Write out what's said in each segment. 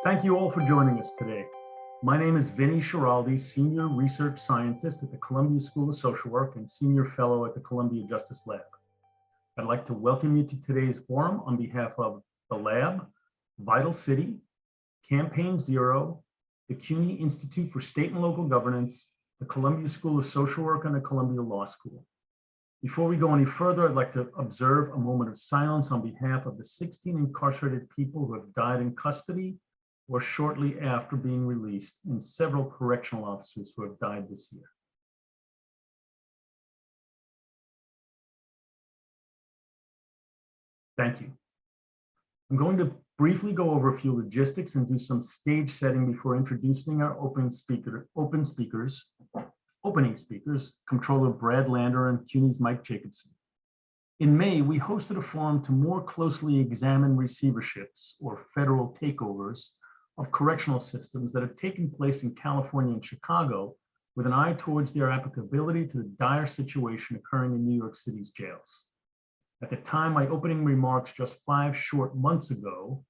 Thank you all for joining us today. My name is Vinny Schiraldi, Senior Research Scientist at the Columbia School of Social Work and Senior Fellow at the Columbia Justice Lab. I'd like to welcome you to today's forum on behalf of the Lab, Vital City, Campaign Zero, the CUNY Institute for State and Local Governance, the Columbia School of Social Work, and the Columbia Law School. Before we go any further, I'd like to observe a moment of silence on behalf of the 16 incarcerated people who have died in custody or shortly after being released, and several correctional officers who have died this year. Thank you. I'm going to briefly go over a few logistics and do some stage setting before introducing our opening speakers, Comptroller Brad Lander and CUNY's Mike Jacobson. In May, we hosted a forum to more closely examine receiverships or federal takeovers of correctional systems that have taken place in California and Chicago with an eye towards their applicability to the dire situation occurring in New York City's jails. At the time, my opening remarks just 5 short months ago,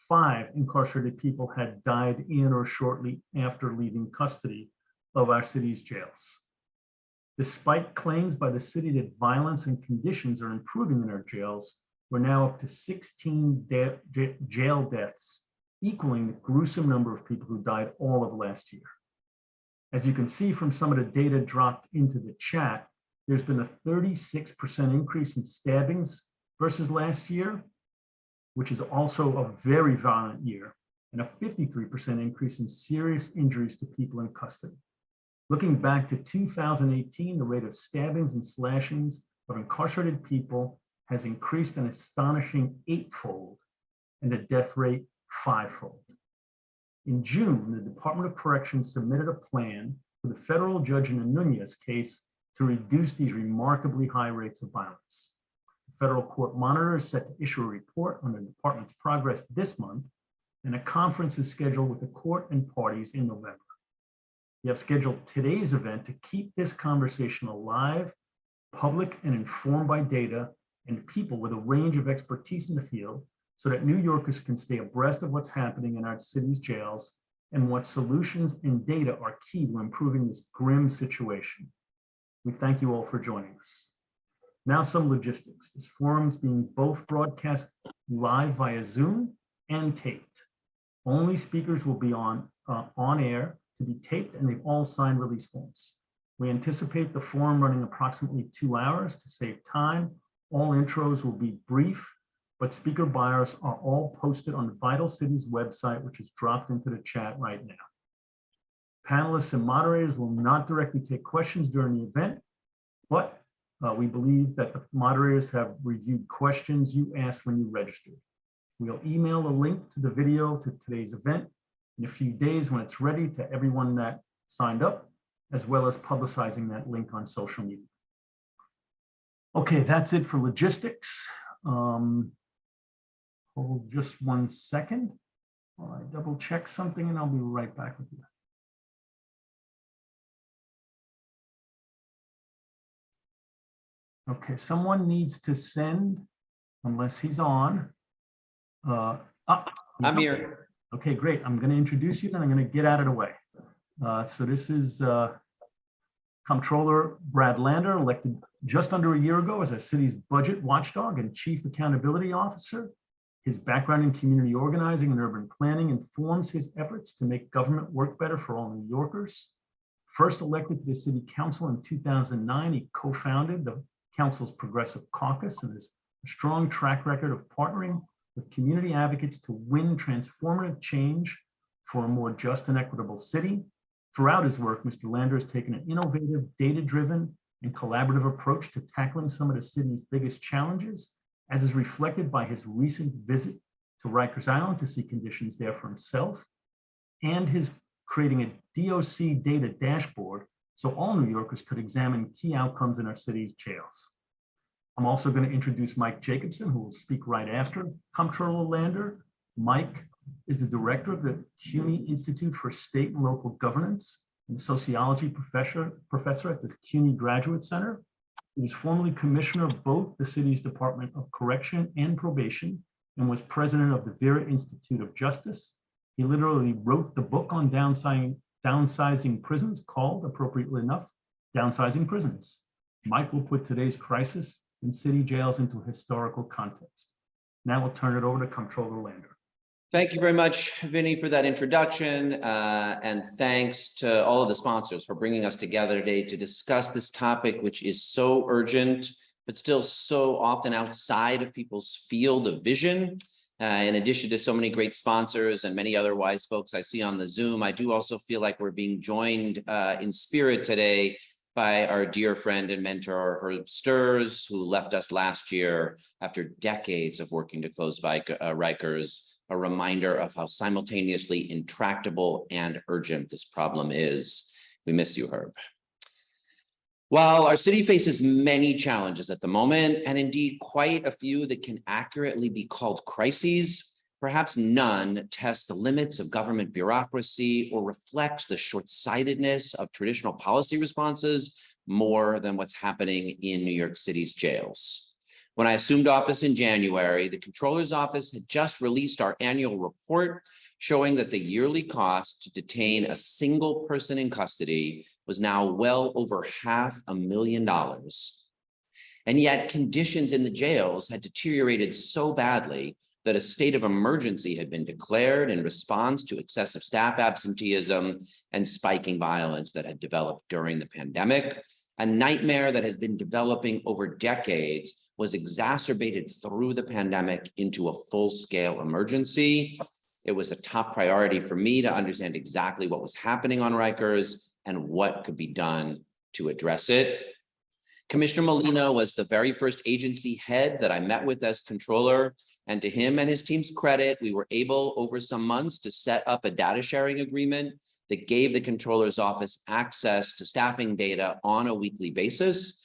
5 incarcerated people had died in or shortly after leaving custody of our city's jails. Despite claims by the city that violence and conditions are improving in our jails, we're now up to 16 jail deaths, equaling the gruesome number of people who died all of last year. As you can see from some of the data dropped into the chat, there's been a 36% increase in stabbings versus last year, which is also a very violent year, and a 53% increase in serious injuries to people in custody. Looking back to 2018, the rate of stabbings and slashings of incarcerated people has increased an astonishing 8-fold, and the death rate 5-fold. In June, the Department of Corrections submitted a plan for the federal judge in the Nunez case to reduce these remarkably high rates of violence. The federal court monitor is set to issue a report on the department's progress this month, and a conference is scheduled with the court and parties in November. We have scheduled today's event to keep this conversation alive, public, and informed by data and people with a range of expertise in the field, so that New Yorkers can stay abreast of what's happening in our city's jails and what solutions and data are key to improving this grim situation. We thank you all for joining us. Now some logistics. This forum is being both broadcast live via Zoom and taped. Only speakers will be on air to be taped, and they've all signed release forms. We anticipate the forum running approximately 2 hours to save time. All intros will be brief, but speaker bios are all posted on Vital City's website, which is dropped into the chat right now. Panelists and moderators will not directly take questions during the event, but we believe that the moderators have reviewed questions you asked when you registered. We'll email a link to the video to today's event in a few days when it's ready to everyone that signed up, as well as publicizing that link on social media. Okay, that's it for logistics. Hold just 1 second while I double check something, and I'll be right back with you. Okay, someone needs to send, unless he's on. I'm here. Okay, great. I'm going to introduce you, and I'm going to get out of the way. So this is Comptroller Brad Lander, elected just under a year ago as our city's budget watchdog and chief accountability officer. His background in community organizing and urban planning informs his efforts to make government work better for all New Yorkers. First elected to the city council in 2009, he co-founded the council's Progressive Caucus and has a strong track record of partnering with community advocates to win transformative change for a more just and equitable city. Throughout his work, Mr. Lander has taken an innovative, data-driven, and collaborative approach to tackling some of the city's biggest challenges, as is reflected by his recent visit to Rikers Island to see conditions there for himself, and his creating a DOC data dashboard so all New Yorkers could examine key outcomes in our city's jails. I'm also going to introduce Mike Jacobson, who will speak right after Comptroller Lander. Mike is the director of the CUNY Institute for State and Local Governance and sociology professor at the CUNY Graduate Center. He was formerly commissioner of both the city's Department of Correction and Probation and was president of the Vera Institute of Justice. He literally wrote the book on downsizing prisons called, appropriately enough, Downsizing Prisons. Mike will put today's crisis in city jails into historical context. Now we'll turn it over to Comptroller Lander. Thank you very much, Vinny, for that introduction, and thanks to all of the sponsors for bringing us together today to discuss this topic, which is so urgent, but still so often outside of people's field of vision. In addition to so many great sponsors and many other wise folks I see on the Zoom, I do also feel like we're being joined in spirit today by our dear friend and mentor, Herb Sturz, who left us last year after decades of working to close Rikers, a reminder of how simultaneously intractable and urgent this problem is. We miss you, Herb. While our city faces many challenges at the moment, and indeed quite a few that can accurately be called crises, perhaps none test the limits of government bureaucracy or reflects the short-sightedness of traditional policy responses more than what's happening in New York City's jails. When I assumed office in January, the Comptroller's office had just released our annual report showing that the yearly cost to detain a single person in custody was now well over $500,000. And yet conditions in the jails had deteriorated so badly that a state of emergency had been declared in response to excessive staff absenteeism and spiking violence that had developed during the pandemic. A nightmare that has been developing over decades was exacerbated through the pandemic into a full-scale emergency. It was a top priority for me to understand exactly what was happening on Rikers and what could be done to address it. Commissioner Molina was the very first agency head that I met with as controller, and to him and his team's credit, we were able over some months to set up a data sharing agreement that gave the controller's office access to staffing data on a weekly basis.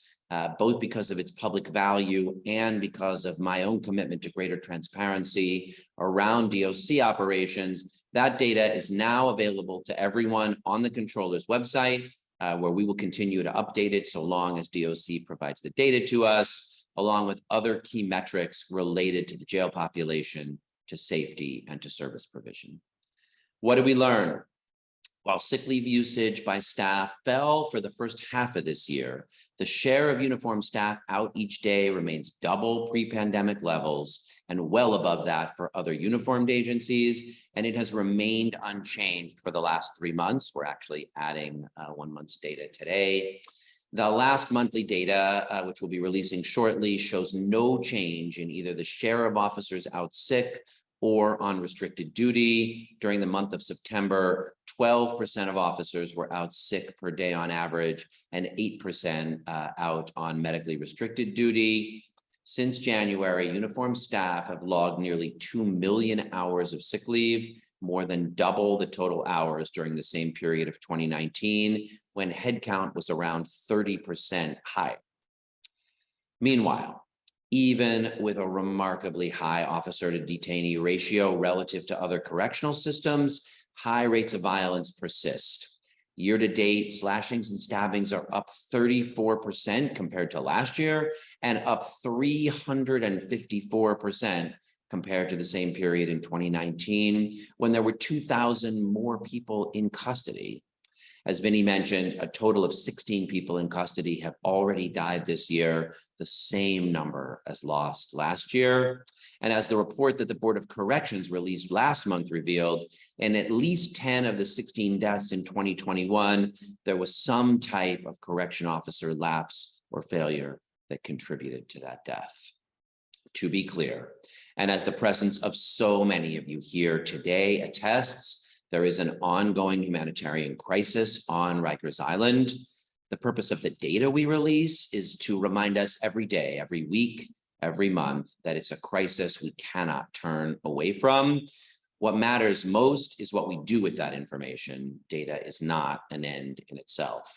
Both because of its public value and because of my own commitment to greater transparency around DOC operations. That data is now available to everyone on the Comptroller's website, where we will continue to update it so long as DOC provides the data to us, along with other key metrics related to the jail population, to safety, and to service provision. What did we learn? While sick leave usage by staff fell for the first half of this year, the share of uniformed staff out each day remains double pre-pandemic levels and well above that for other uniformed agencies, and it has remained unchanged for the last 3 months. We're actually adding 1 month's data today. The last monthly data, which we'll be releasing shortly, shows no change in either the share of officers out sick or on restricted duty. During the month of September, 12% of officers were out sick per day on average, and 8% out on medically restricted duty. Since January, uniformed staff have logged nearly 2 million hours of sick leave, more than double the total hours during the same period of 2019, when headcount was around 30% higher. Meanwhile, even with a remarkably high officer to detainee ratio relative to other correctional systems, high rates of violence persist. Year to date, slashings and stabbings are up 34% compared to last year and up 354% compared to the same period in 2019, when there were 2,000 more people in custody. As Vinny mentioned, a total of 16 people in custody have already died this year, the same number as lost last year. And as the report that the Board of Corrections released last month revealed, in at least 10 of the 16 deaths in 2021, there was some type of correction officer lapse or failure that contributed to that death. To be clear, and as the presence of so many of you here today attests, there is an ongoing humanitarian crisis on Rikers Island. The purpose of the data we release is to remind us every day, every week, every month, that it's a crisis we cannot turn away from. What matters most is what we do with that information. Data is not an end in itself.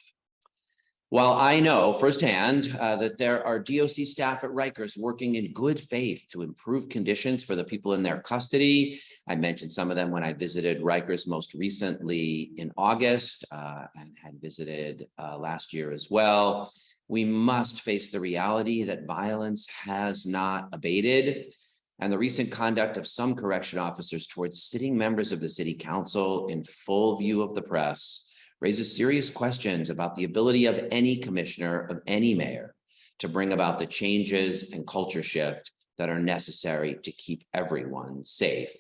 While I know firsthand that there are DOC staff at Rikers working in good faith to improve conditions for the people in their custody, I mentioned some of them when I visited Rikers most recently in August and had visited last year as well. We must face the reality that violence has not abated. and the recent conduct of some correction officers towards sitting members of the city council in full view of the press raises serious questions about the ability of any commissioner, of any mayor, to bring about the changes and culture shift that are necessary to keep everyone safe,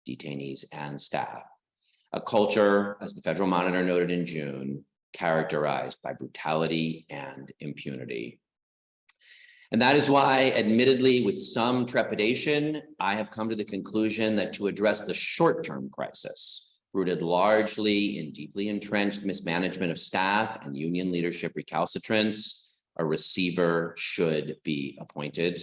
detainees and staff. A culture, as the Federal Monitor noted in June, characterized by brutality and impunity. And that is why, admittedly, with some trepidation, I have come to the conclusion that to address the short-term crisis, rooted largely in deeply entrenched mismanagement of staff and union leadership recalcitrance, a receiver should be appointed.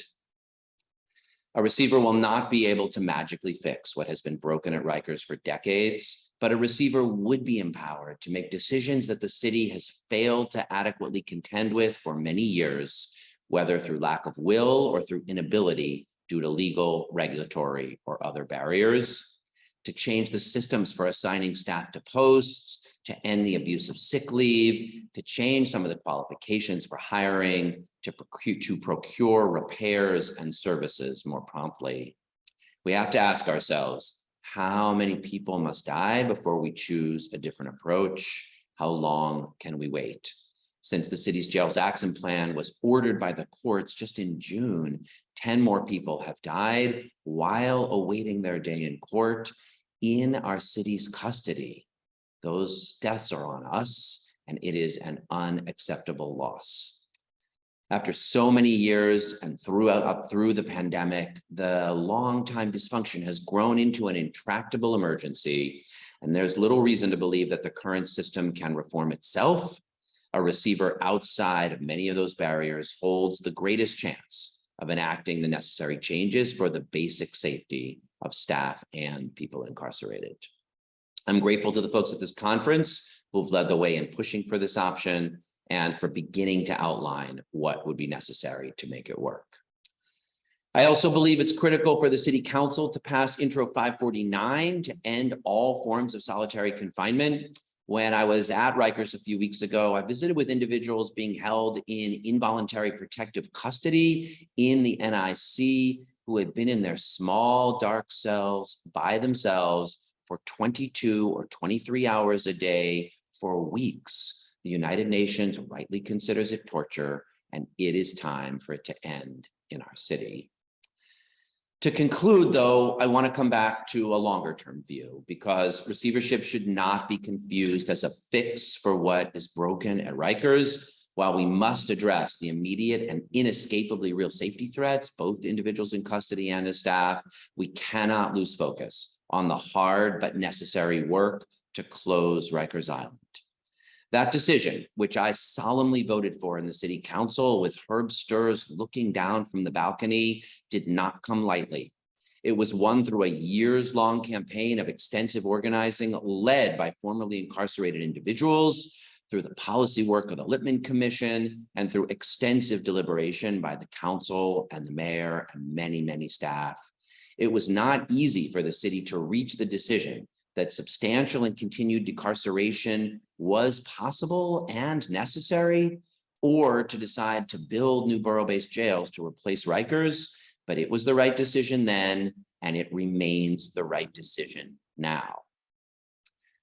A receiver will not be able to magically fix what has been broken at Rikers for decades, but a receiver would be empowered to make decisions that the city has failed to adequately contend with for many years, whether through lack of will or through inability due to legal, regulatory, or other barriers, to change the systems for assigning staff to posts, to end the abuse of sick leave, to change some of the qualifications for hiring, to procure repairs and services more promptly. We have to ask ourselves, how many people must die before we choose a different approach? How long can we wait? Since the city's jails action plan was ordered by the courts just in June, 10 more people have died while awaiting their day in court in our city's custody. Those deaths are on us, and it is an unacceptable loss. After so many years and up through the pandemic, the long-time dysfunction has grown into an intractable emergency, and there's little reason to believe that the current system can reform itself. A receiver outside of many of those barriers holds the greatest chance of enacting the necessary changes for the basic safety of staff and people incarcerated. I'm grateful to the folks at this conference who've led the way in pushing for this option and for beginning to outline what would be necessary to make it work. I also believe it's critical for the City Council to pass Intro 549 to end all forms of solitary confinement. When I was at Rikers a few weeks ago, I visited with individuals being held in involuntary protective custody in the NIC who had been in their small, dark cells by themselves for 22 or 23 hours a day for weeks. The United Nations rightly considers it torture, and it is time for it to end in our city. To conclude, though, I want to come back to a longer-term view, because receivership should not be confused as a fix for what is broken at Rikers. While we must address the immediate and inescapably real safety threats, both to individuals in custody and as staff, we cannot lose focus on the hard but necessary work to close Rikers Island. That decision, which I solemnly voted for in the City Council with Herb Sturz looking down from the balcony, did not come lightly. It was won through a years-long campaign of extensive organizing led by formerly incarcerated individuals, through the policy work of the Lippman Commission, and through extensive deliberation by the council and the mayor and many, many staff. It was not easy for the city to reach the decision that substantial and continued decarceration was possible and necessary, or to decide to build new borough-based jails to replace Rikers, but it was the right decision then, and it remains the right decision now.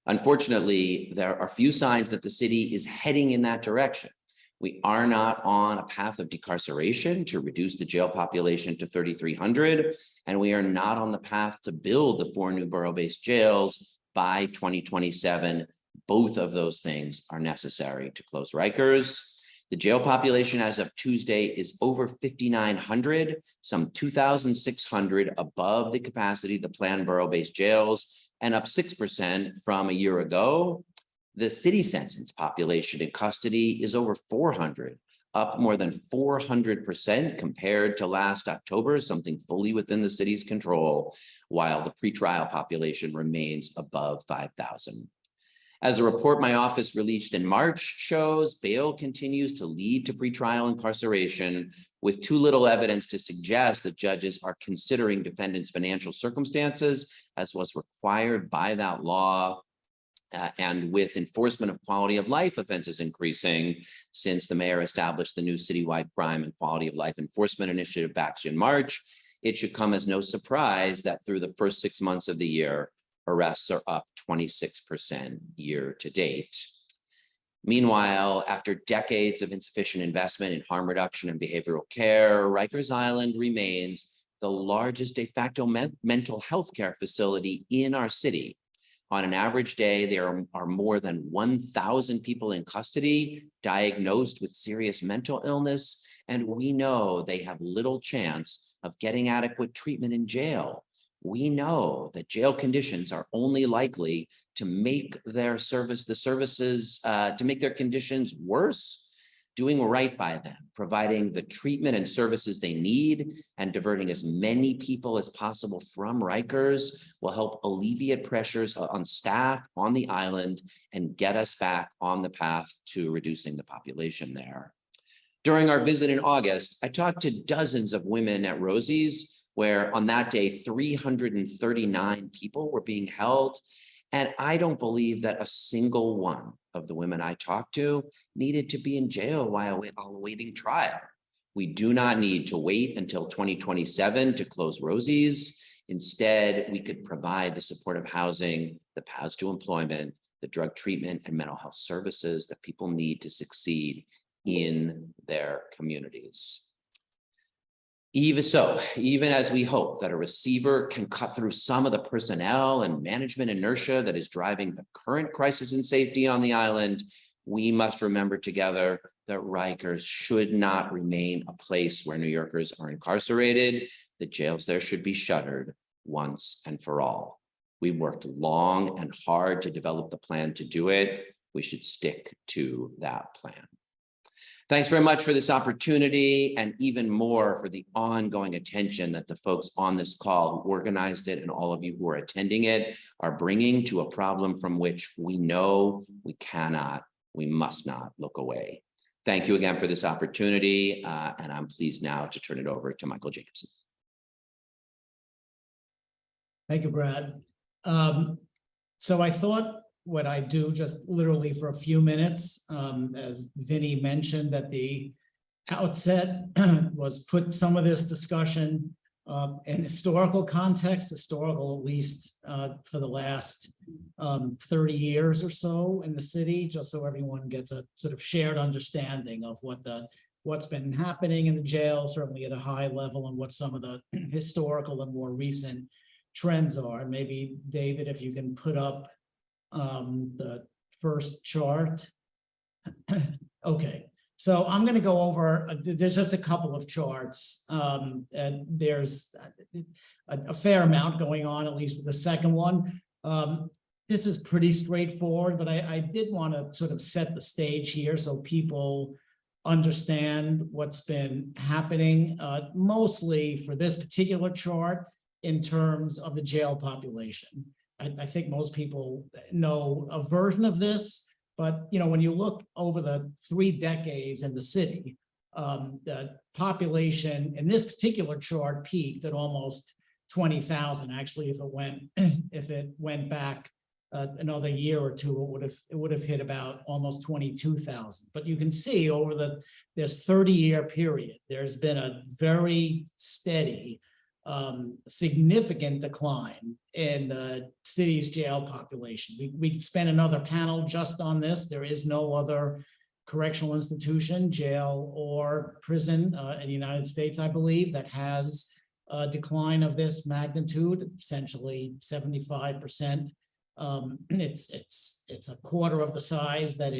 Unfortunately, there are few signs that the city is heading in that direction. We are not on a path of decarceration to reduce the jail population to 3,300, and we are not on the path to build the 4 new borough-based jails by 2027. Both of those things are necessary to close Rikers. The jail population as of Tuesday is over 5,900, some 2,600 above the capacity of the planned borough-based jails, and up 6% from a year ago. The city census population in custody is over 400, up more than 400% compared to last October, something fully within the city's control, while the pretrial population remains above 5,000. As a report my office released in March shows, bail continues to lead to pretrial incarceration, with too little evidence to suggest that judges are considering defendants' financial circumstances, as was required by that law. And with enforcement of quality of life offenses increasing since the mayor established the new citywide crime and quality of life enforcement initiative back in March, it should come as no surprise that through the first 6 months of the year, arrests are up 26% year to date. Meanwhile, after decades of insufficient investment in harm reduction and behavioral care, Rikers Island remains the largest de facto mental health care facility in our city. On an average day, there are more than 1,000 people in custody diagnosed with serious mental illness, and we know they have little chance of getting adequate treatment in jail. We know that jail conditions are only likely to make their conditions worse. Doing right by them, providing the treatment and services they need, and diverting as many people as possible from Rikers will help alleviate pressures on staff on the island and get us back on the path to reducing the population there. During our visit in August, I talked to dozens of women at Rosie's, where on that day, 339 people were being held. And I don't believe that a single one of the women I talked to needed to be in jail while awaiting trial. We do not need to wait until 2027 to close Rosie's. Instead, we could provide the supportive housing, the paths to employment, the drug treatment and mental health services that people need to succeed in their communities. Even so, even as we hope that a receiver can cut through some of the personnel and management inertia that is driving the current crisis in safety on the island, we must remember together that Rikers should not remain a place where New Yorkers are incarcerated. The jails there should be shuttered once and for all. We worked long and hard to develop the plan to do it. We should stick to that plan. Thanks very much for this opportunity, and even more for the ongoing attention that the folks on this call who organized it and all of you who are attending it are bringing to a problem from which we know we must not look away. Thank you again for this opportunity, and I'm pleased now to turn it over to Michael Jacobson. Thank you, Brad. So I thought what I do just literally for a few minutes, as Vinny mentioned at the outset, was put some of this discussion in historical context, historical at least for the last 30 years or so in the city, just so everyone gets a sort of shared understanding of what's been happening in the jail, certainly at a high level, and what some of the historical and more recent trends are. Maybe David, if you can put up the first chart. Okay, so I'm going to go over, there's just a couple of charts, and there's a fair amount going on, at least with the second one. This is pretty straightforward, but I did want to sort of set the stage here so people understand what's been happening, mostly for this particular chart in terms of the jail population. I think most people know a version of this, but when you look over the 3 decades in the city, the population in this particular chart peaked at almost 20,000. Actually, if it went back another year or two, it would have hit about almost 22,000. But you can see over this 30-year period, there's been a very steady, significant decline in the city's jail population. We could spend another panel just on this. There is no other correctional institution, jail or prison in the United States, I believe, that has a decline of this magnitude, essentially 75%. It's a quarter of the size that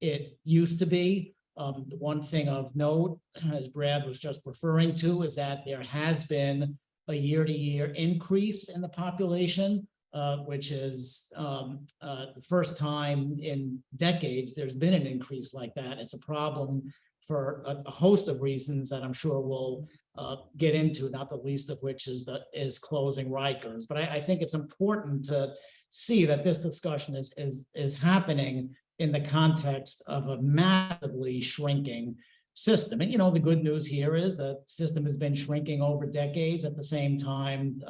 it used to be. The one thing of note, as Brad was just referring to, is that there has been a year-to-year increase in the population, which is the first time in decades there's been an increase like that. It's a problem for a host of reasons that I'm sure we'll get into, not the least of which is closing Rikers. But I think it's important to see that this discussion is happening in the context of a massively shrinking system. And the good news here is the system has been shrinking over decades. At the same time,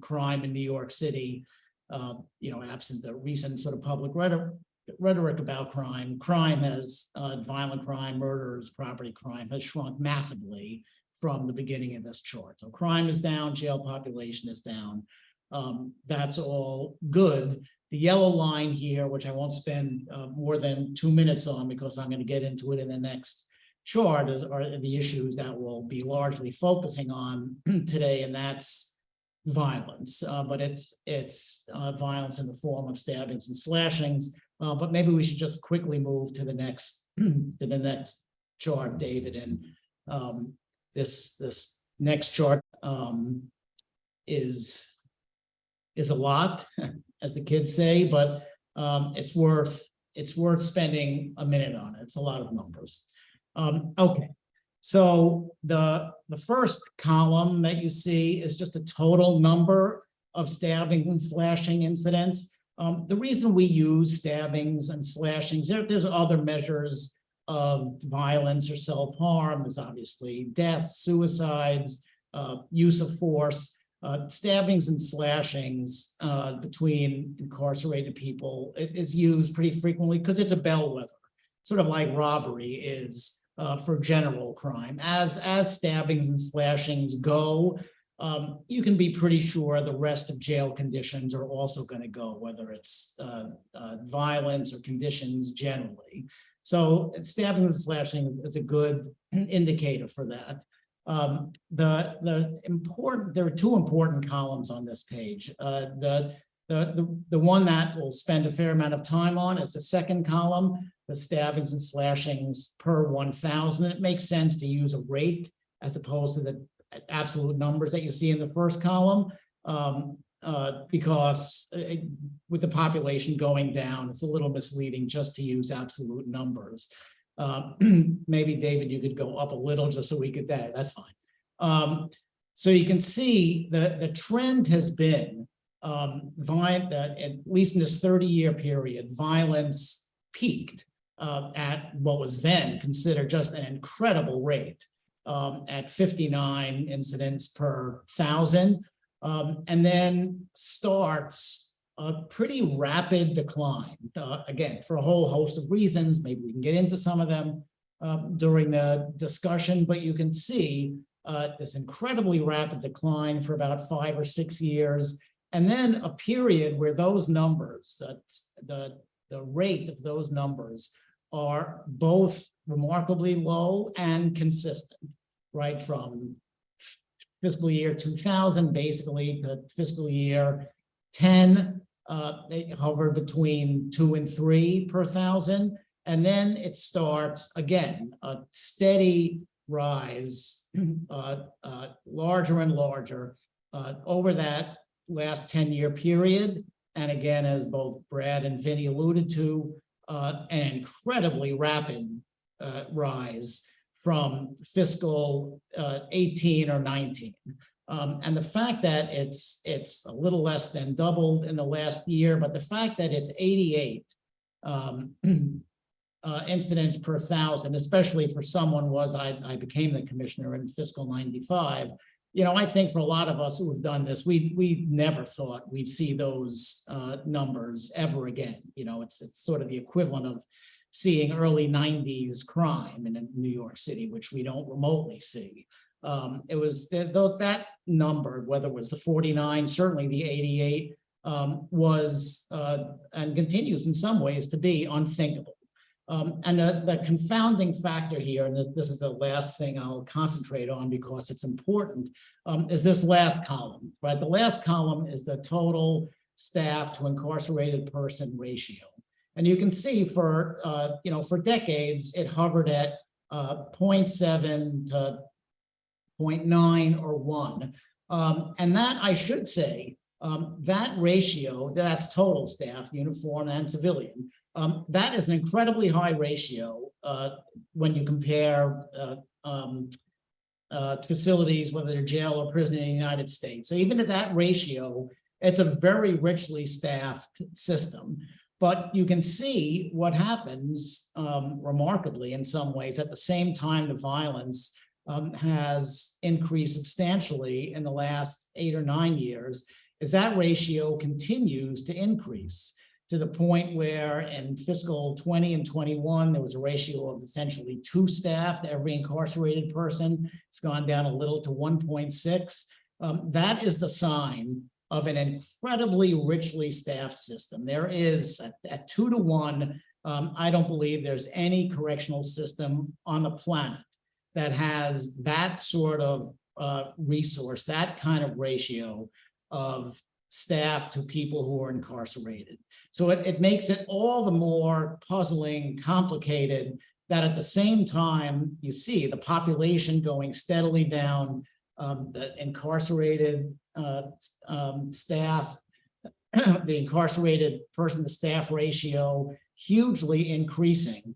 crime in New York City, absent the recent sort of public rhetoric about crime has violent crime, murders, property crime has shrunk massively from the beginning of this chart. So crime is down, jail population is down. That's all good. The yellow line here, which I won't spend more than 2 minutes on because I'm going to get into it in the next chart, are the issues that we'll be largely focusing on today, and that's violence. But it's violence in the form of stabbings and slashings. But maybe we should just quickly move to the next chart, David. And this next chart is a lot, as the kids say, but it's worth spending a minute on it. It's a lot of numbers. Okay, so the first column that you see is just a total number of stabbing and slashing incidents. The reason we use stabbings and slashings, there's other measures of violence or self-harm. There's obviously deaths, suicides, use of force. Stabbings and slashings between incarcerated people is used pretty frequently because it's a bellwether, sort of like robbery is for general crime. As stabbings and slashings go, you can be pretty sure the rest of jail conditions are also going to go, whether it's violence or conditions generally. So stabbing and slashing is a good indicator for that. There are two important columns on this page. The one that we'll spend a fair amount of time on is the second column, the stabbings and slashings per 1,000. It makes sense to use a rate as opposed to the absolute numbers that you see in the first column, because with the population going down, it's a little misleading just to use absolute numbers. Maybe David, you could go up a little just so we could, that's fine. So you can see the trend has been that at least in this 30-year period, violence peaked at what was then considered just an incredible rate at 59 incidents per 1,000, and then starts a pretty rapid decline, again, for a whole host of reasons. Maybe we can get into some of them during the discussion, but you can see this incredibly rapid decline for about 5 or 6 years, and then a period where those numbers, the rate of those numbers are both remarkably low and consistent, right? From fiscal year 2000, basically, to fiscal year 10, they hovered between 2 and 3 per 1,000. And then it starts, again, a steady rise, larger and larger over that last 10-year period. And again, as both Brad and Vinny alluded to, an incredibly rapid rise from fiscal 18 or 19. And the fact that it's a little less than doubled in the last year, but the fact that it's 88 incidents per 1,000, especially for someone I became the commissioner in fiscal 95. You know, I think for a lot of us who have done this, we never thought we'd see those numbers ever again. You know, it's sort of the equivalent of seeing early 90s crime in New York City, which we don't remotely see. It was that number, whether it was the 49, certainly the 88, was and continues in some ways to be unthinkable. And the confounding factor here, and this is the last thing I'll concentrate on because it's important, is this last column, right? The last column is the total staff to incarcerated person ratio. And you can see for decades, it hovered at 0.7 to 0.9 or 1. And that, I should say, that ratio, that's total staff, uniform and civilian, that is an incredibly high ratio when you compare facilities, whether they're jail or prison in the United States. So even at that ratio, it's a very richly staffed system. But you can see what happens remarkably in some ways. At the same time, the violence has increased substantially in the last 8 or 9 years, is that ratio continues to increase. to the point where in fiscal 20 and 21, there was a ratio of essentially 2 staff to every incarcerated person. It's gone down a little to 1.6. That is the sign of an incredibly richly staffed system. There is at 2 to 1. I don't believe there's any correctional system on the planet that has that sort of resource, that kind of ratio of staff to people who are incarcerated. So it makes it all the more puzzling, complicated, that at the same time, you see the population going steadily down, the incarcerated staff, the incarcerated person to staff ratio hugely increasing.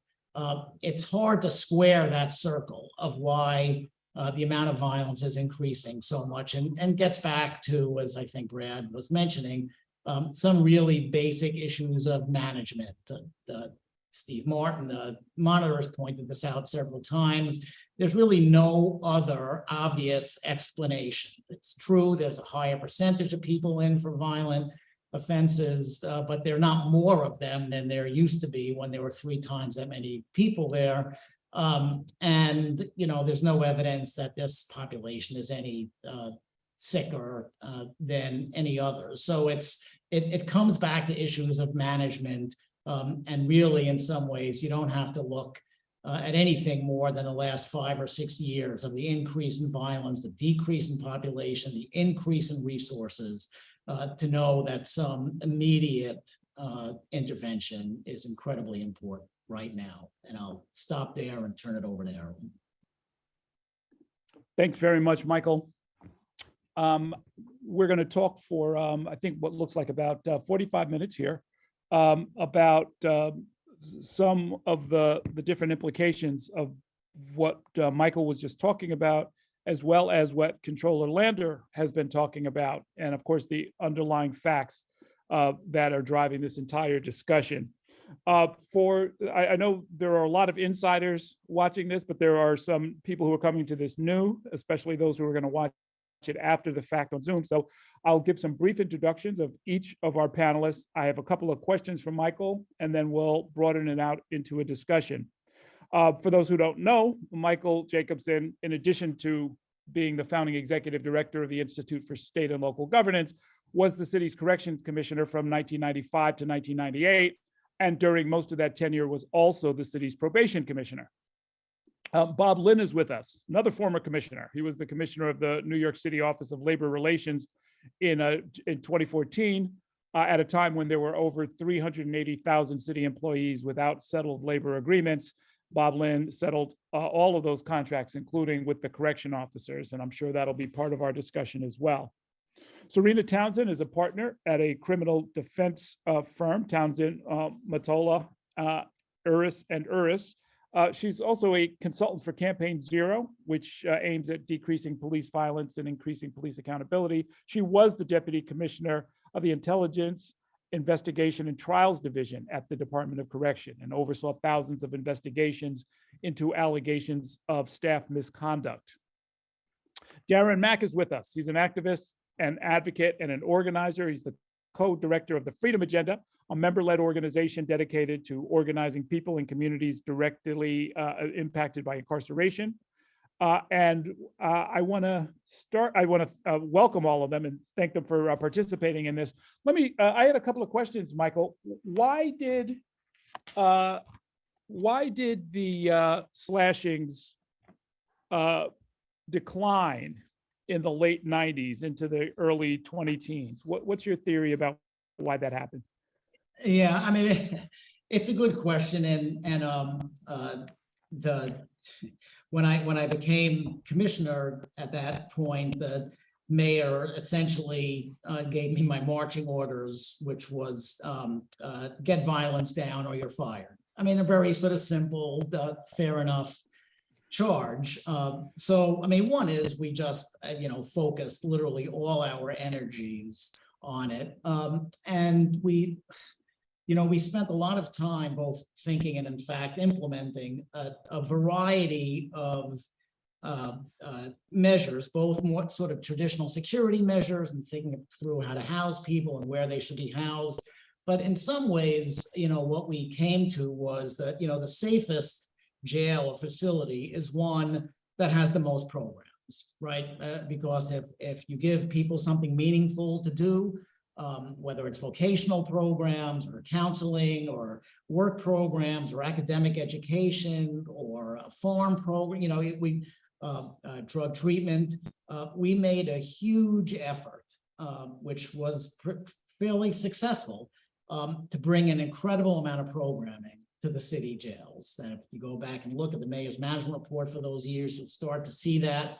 It's hard to square that circle of why the amount of violence is increasing so much, and gets back to, as I think Brad was mentioning, some really basic issues of management. Steve Martin, the moderators, pointed this out several times. There's really no other obvious explanation. It's true, there's a higher percentage of people in for violent offenses, but there are not more of them than there used to be when there were 3 times that many people there. And, you know, there's no evidence that this population is any sicker than any other. So it comes back to issues of management. And really, in some ways, you don't have to look at anything more than the last 5 or 6 years of the increase in violence, the decrease in population, the increase in resources, to know that some immediate intervention is incredibly important right now. And I'll stop there and turn it over to Aaron. Thanks very much, Michael. We're going to talk for, I think, what looks like about 45 minutes here about some of the different implications of what Michael was just talking about, as well as what Comptroller Lander has been talking about, and of course, the underlying facts that are driving this entire discussion. I know there are a lot of insiders watching this, but there are some people who are coming to this new, especially those who are going to watch it after the fact on Zoom. So I'll give some brief introductions of each of our panelists. I have a couple of questions for Michael, and then we'll broaden it out into a discussion. For those who don't know, Michael Jacobson, in addition to being the founding executive director of the Institute for State and Local Governance, was the city's corrections commissioner from 1995 to 1998. And during most of that tenure was also the city's probation commissioner. Bob Lynn is with us, another former commissioner. He was the commissioner of the New York City Office of Labor Relations in 2014, at a time when there were over 380,000 city employees without settled labor agreements. Bob Lynn settled all of those contracts, including with the correction officers, and I'm sure that'll be part of our discussion as well. Serena Townsend is a partner at a criminal defense firm, Townsend, Mottola, Uris and Uris. She's also a consultant for Campaign Zero, which aims at decreasing police violence and increasing police accountability. She was the deputy commissioner of the Intelligence, Investigation and Trials Division at the Department of Correction and oversaw thousands of investigations into allegations of staff misconduct. Darren Mack is with us. He's an activist, an advocate, and an organizer. He's the co-director of the Freedom Agenda, a member-led organization dedicated to organizing people in communities directly impacted by incarceration. I want to welcome all of them and thank them for participating in this. I had a couple of questions, Michael. Why did the slashings decline in the late 90s into the early 2010s? What's your theory about why that happened? Yeah, I mean, it's a good question, when I became commissioner at that point, the mayor essentially gave me my marching orders, which was get violence down or you're fired. I mean, a very sort of simple, fair enough charge. So, I mean, one is we just, focused literally all our energies on it. And we spent a lot of time both thinking and in fact implementing a variety of measures, both more sort of traditional security measures and thinking through how to house people and where they should be housed, But in some ways, what we came to was that, the safest jail or facility is one that has the most programs, right? Because if you give people something meaningful to do, whether it's vocational programs or counseling or work programs or academic education or a farm program, drug treatment, we made a huge effort, which was fairly successful, to bring an incredible amount of programming to the city jails. That if you go back and look at the mayor's management report for those years, you'll start to see that.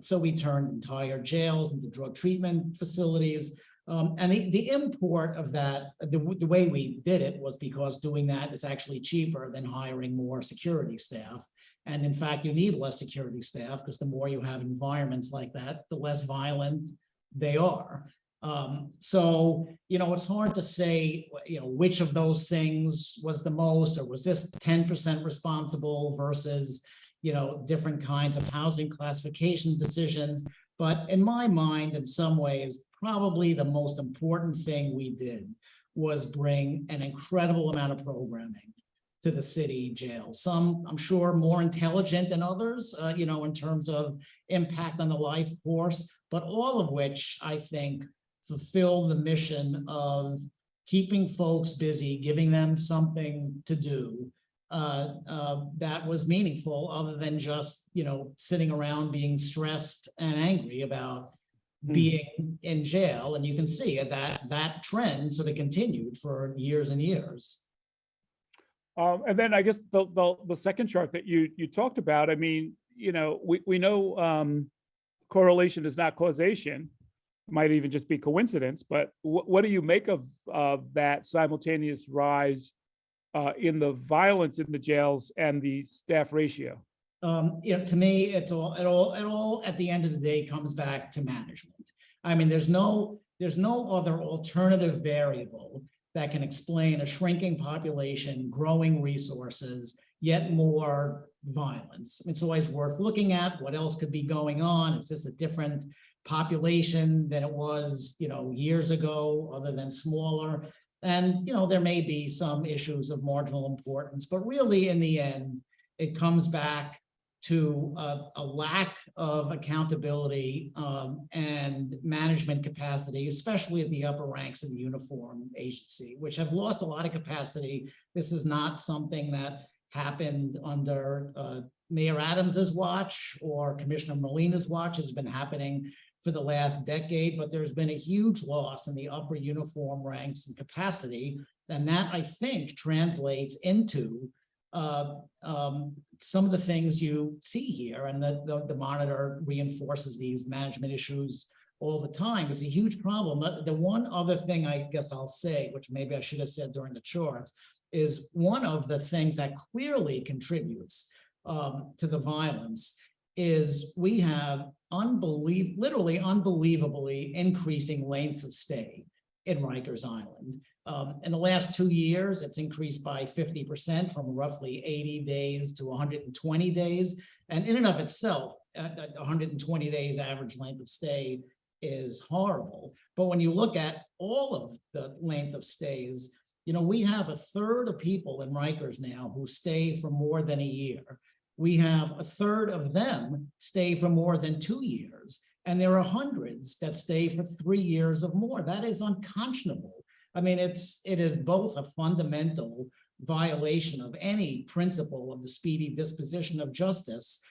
So we turned entire jails into drug treatment facilities. And the import of that, the way we did it was because doing that is actually cheaper than hiring more security staff. And in fact, you need less security staff because the more you have environments like that, the less violent they are. So, it's hard to say, which of those things was the most, or was this 10% responsible versus, different kinds of housing classification decisions. But in my mind, in some ways, probably the most important thing we did was bring an incredible amount of programming to the city jail. Some, I'm sure, more intelligent than others, in terms of impact on the life course, but all of which I think fulfill the mission of keeping folks busy, giving them something to do that was meaningful, other than just, sitting around being stressed and angry about being in jail. And you can see that trend sort of continued for years and years. And then I guess the second chart that you talked about, I mean, we know correlation is not causation, might even just be coincidence, but what do you make of that simultaneous rise in the violence in the jails and the staff ratio? To me, it all at the end of the day comes back to management. I mean, there's no other alternative variable that can explain a shrinking population, growing resources, yet more violence. It's always worth looking at what else could be going on. Is this a different population than it was, years ago, other than smaller? And, there may be some issues of marginal importance, but really in the end, it comes back to a lack of accountability and management capacity, especially at the upper ranks of the uniform agency, which have lost a lot of capacity. This is not something that happened under Mayor Adams's watch or Commissioner Molina's watch. Has been happening for the last decade, but there's been a huge loss in the upper uniform ranks and capacity. And that, I think, translates into some of the things you see here, and the monitor reinforces these management issues all the time. It's a huge problem. The one other thing I guess I'll say, which maybe I should have said during the charts, is one of the things that clearly contributes to the violence is we have literally unbelievably increasing lengths of stay in Rikers Island. In the last 2 years, it's increased by 50% from roughly 80 days to 120 days. And in and of itself, 120 days average length of stay is horrible. But when you look at all of the length of stays, we have a third of people in Rikers now who stay for more than a year. We have a third of them stay for more than 2 years. And there are hundreds that stay for 3 years or more. That is unconscionable. I mean, it is both a fundamental violation of any principle of the speedy disposition of justice,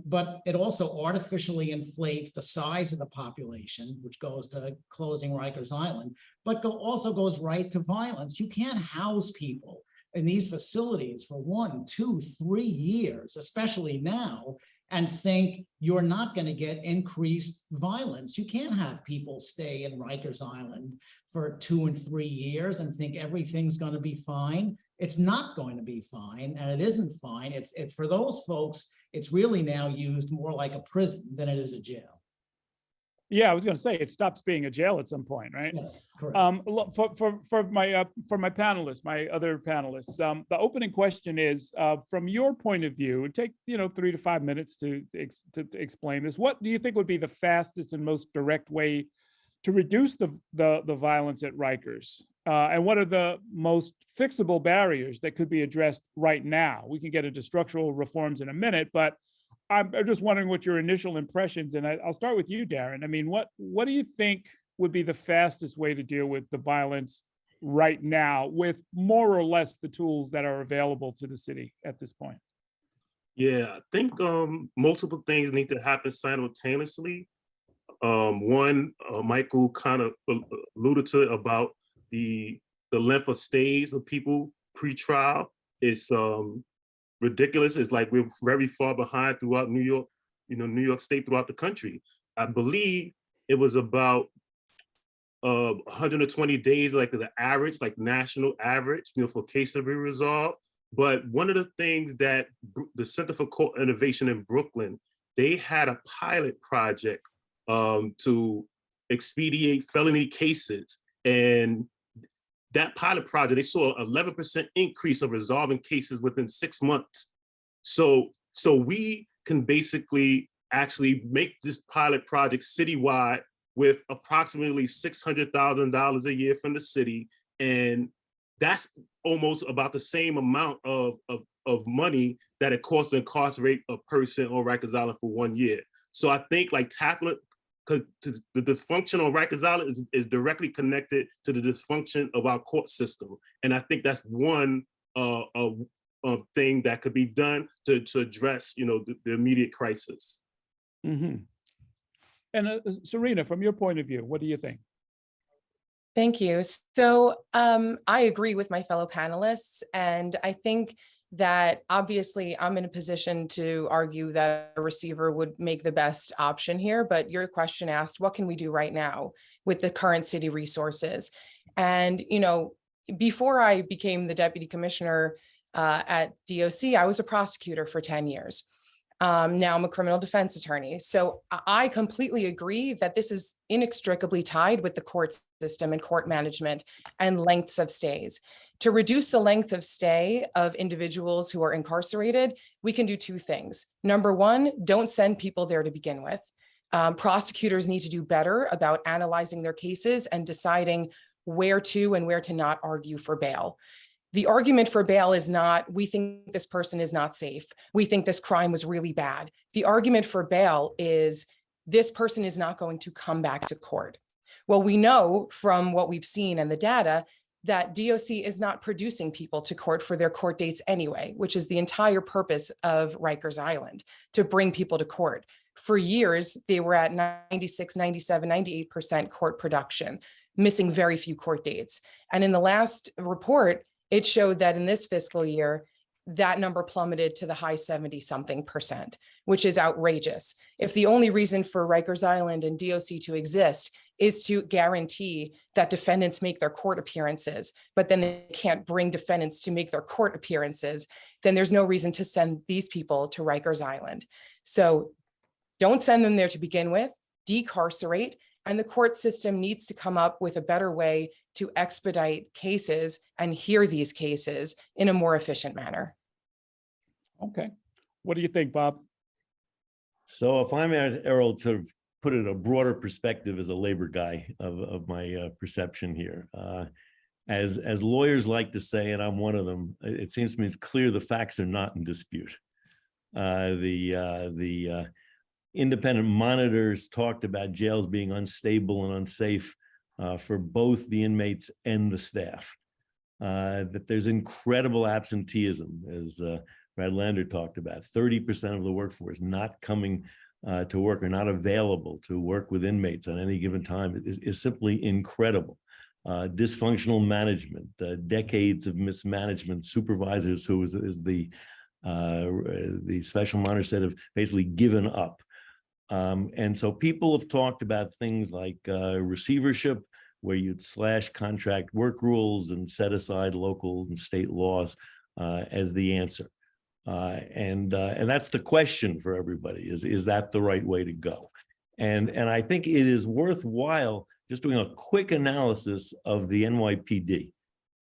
but it also artificially inflates the size of the population, which goes to closing Rikers Island, but also goes right to violence. You can't house people in these facilities for 1, 2, 3 years, especially now, and think you're not going to get increased violence. You can't have people stay in Rikers Island for 2 and 3 years and think everything's going to be fine. It's not going to be fine, and it isn't fine. It's for those folks, it's really now used more like a prison than it is a jail. Yeah, I was going to say it stops being a jail at some point, right? Yes, correct. For my panelists, my other panelists, the opening question is, from your point of view, it take 3 to 5 minutes to explain this. What do you think would be the fastest and most direct way to reduce the violence at Rikers? And what are the most fixable barriers that could be addressed right now? We can get into structural reforms in a minute, but I'm just wondering what your initial impressions, and I'll start with you, Darren. I mean, what do you think would be the fastest way to deal with the violence right now with more or less the tools that are available to the city at this point? Yeah, I think multiple things need to happen simultaneously. One, Michael kind of alluded to it about the length of stays of people pre-trial. It's ridiculous. It's like we're very far behind throughout New York, New York State, throughout the country. I believe it was about 120 days, like the average, like national average, for cases to be resolved. But one of the things that the Center for Court Innovation in Brooklyn, they had a pilot project to expedite felony cases. And that pilot project, they saw an 11% increase of resolving cases within 6 months. So we can basically actually make this pilot project citywide with approximately $600,000 a year from the city. And that's almost about the same amount of money that it costs to incarcerate a person on Rikers Island for 1 year. So I think like tackling, because the dysfunction on Rikers Island is directly connected to the dysfunction of our court system. And I think that's one thing that could be done to address, the immediate crisis. Mm-hmm. And Serena, from your point of view, what do you think? Thank you. So I agree with my fellow panelists, and I think that obviously I'm in a position to argue that a receiver would make the best option here, but your question asked, what can we do right now with the current city resources? And, before I became the deputy commissioner at DOC, I was a prosecutor for 10 years. Now I'm a criminal defense attorney. So I completely agree that this is inextricably tied with the court system and court management and lengths of stays. To reduce the length of stay of individuals who are incarcerated, we can do two things. Number one, don't send people there to begin with. Prosecutors need to do better about analyzing their cases and deciding where to and where to not argue for bail. The argument for bail is not, we think this person is not safe. We think this crime was really bad. The argument for bail is, this person is not going to come back to court. Well, we know from what we've seen and the data that DOC is not producing people to court for their court dates anyway, which is the entire purpose of Rikers Island, to bring people to court. For years, they were at 96, 97, 98% court production, missing very few court dates. And in the last report, it showed that in this fiscal year, that number plummeted to the high 70-something%, which is outrageous. If the only reason for Rikers Island and DOC to exist is to guarantee that defendants make their court appearances, but then they can't bring defendants to make their court appearances, then there's no reason to send these people to Rikers Island. So don't send them there to begin with, decarcerate, and the court system needs to come up with a better way to expedite cases and hear these cases in a more efficient manner. Okay. What do you think, Bob? So if I'm at Errol to put it in a broader perspective as a labor guy of my perception here, as lawyers like to say, and I'm one of them, it seems to me it's clear the facts are not in dispute. The independent monitors talked about jails being unstable and unsafe for both the inmates and the staff. That there's incredible absenteeism, as Brad Lander talked about. 30% of the workforce not coming to work or not available to work with inmates on any given time is simply incredible. Dysfunctional management, decades of mismanagement, supervisors who, as the special monitor said, have basically given up. And so people have talked about things like receivership, where you'd slash contract work rules and set aside local and state laws as the answer. And that's the question for everybody, is that the right way to go? And I think it is worthwhile just doing a quick analysis of the NYPD,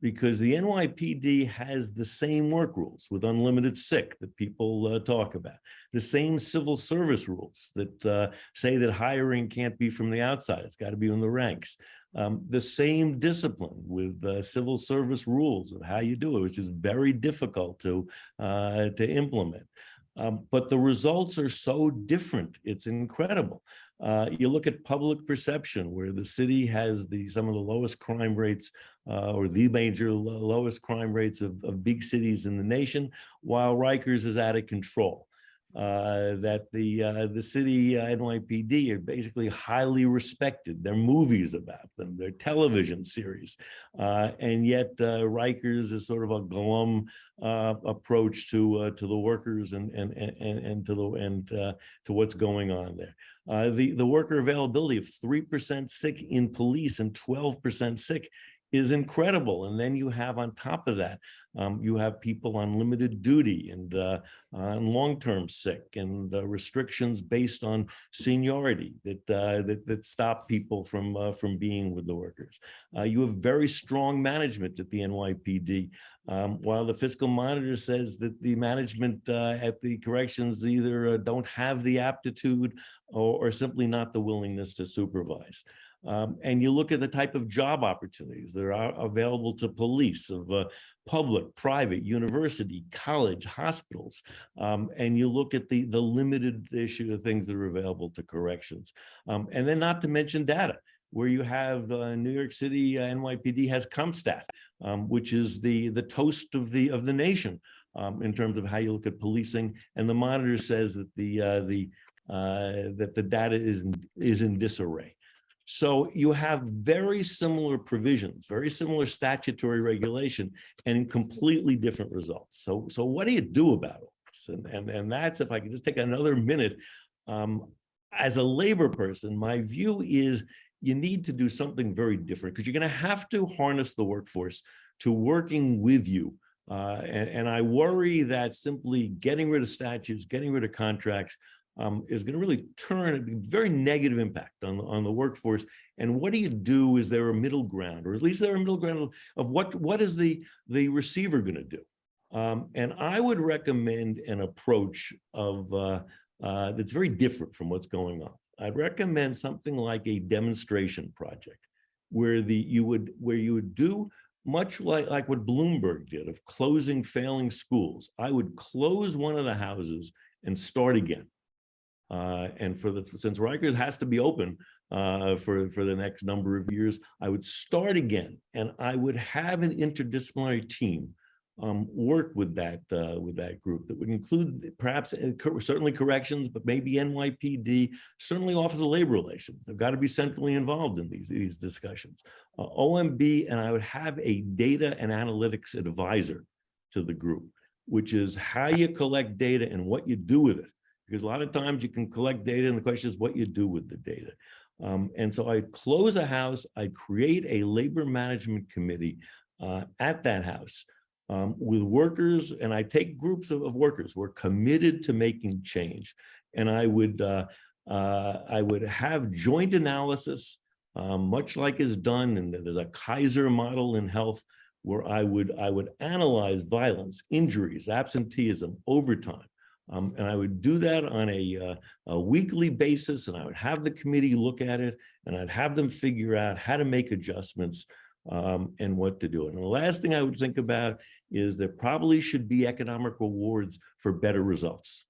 because the NYPD has the same work rules with unlimited sick that people talk about, the same civil service rules that say that hiring can't be from the outside, it's got to be in the ranks. The same discipline with civil service rules of how you do it, which is very difficult to implement. But the results are so different. It's incredible. You look at public perception, where the city has some of the lowest crime rates or the major lowest crime rates of big cities in the nation, while Rikers is out of control. That the city NYPD are basically highly respected. There are movies about them, there are television series, and yet Rikers is sort of a glum approach to the workers and to what's going on there. The worker availability of 3% sick in police and 12% sick is incredible. And then you have on top of that, you have people on limited duty and on long-term sick and restrictions based on seniority that stop people from being with the workers. You have very strong management at the NYPD. While the fiscal monitor says that the management at the corrections either don't have the aptitude or simply not the willingness to supervise. And you look at the type of job opportunities that are available to police of public, private, university, college, hospitals, and you look at the limited issue of things that are available to corrections. And then not to mention data, where you have New York City NYPD has CompStat, which is the toast of the nation in terms of how you look at policing. And the monitor says that the data is in disarray. So you have very similar provisions, very similar statutory regulation, and completely different results. So what do you do about all this? And that's, if I could just take another minute, as a labor person, my view is you need to do something very different, because you're going to have to harness the workforce to working with you. And I worry that simply getting rid of statutes, getting rid of contracts, is going to really turn a very negative impact on the workforce. And what do you do? Is there a middle ground, or at least there a middle ground of what is the receiver going to do? And I would recommend an approach of that's very different from what's going on. I'd recommend something like a demonstration project, where you would do much like what Bloomberg did of closing failing schools. I would close one of the houses and start again. And since Rikers has to be open for the next number of years, I would start again, and I would have an interdisciplinary team work with that group that would include perhaps certainly corrections, but maybe NYPD, certainly Office of Labor Relations. They've got to be centrally involved in these discussions. OMB, and I would have a data and analytics advisor to the group, which is how you collect data and what you do with it. Because a lot of times you can collect data and the question is what you do with the data. And so I'd close a house, I'd create a labor management committee at that house with workers, and I take groups of workers who are committed to making change. And I would have joint analysis, much like is done, and there's a Kaiser model in health, where I would analyze violence, injuries, absenteeism, overtime. And I would do that on a weekly basis, and I would have the committee look at it, and I'd have them figure out how to make adjustments and what to do. And the last thing I would think about is there probably should be economic rewards for better results.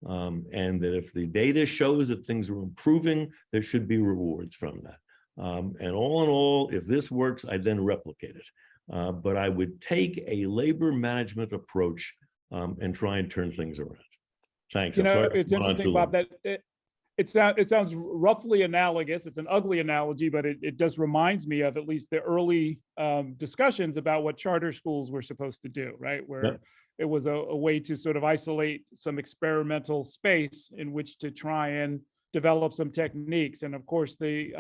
And that if the data shows that things are improving, there should be rewards from that. And all in all, if this works, I then replicate it. But I would take a labor management approach and try and turn things around. Thanks. It's interesting, Bob, that it sounds roughly analogous. It's an ugly analogy, but it just reminds me of at least the early discussions about what charter schools were supposed to do, right? Where it was a way to sort of isolate some experimental space in which to try and develop some techniques. And of course, the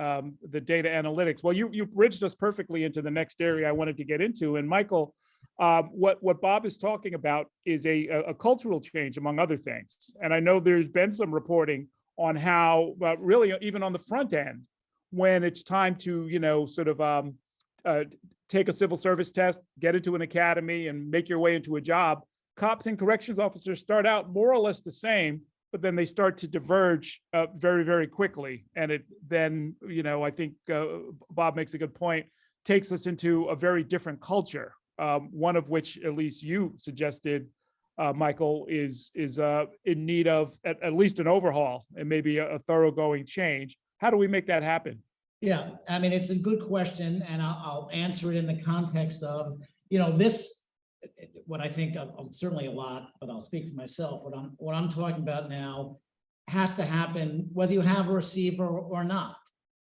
data analytics. Well, you bridged us perfectly into the next area I wanted to get into. And Michael, what Bob is talking about is a cultural change, among other things. And I know there's been some reporting on how really even on the front end, when it's time to, sort of take a civil service test, get into an academy and make your way into a job, cops and corrections officers start out more or less the same, but then they start to diverge very, very quickly. And it then, I think Bob makes a good point, takes us into a very different culture, one of which at least you suggested, Michael, is in need of at least an overhaul and maybe a thoroughgoing change. How do we make that happen? Yeah, I mean, it's a good question, and I'll answer it in the context of, this, what I think of certainly a lot, but I'll speak for myself. What I'm talking about now has to happen whether you have a receiver or not.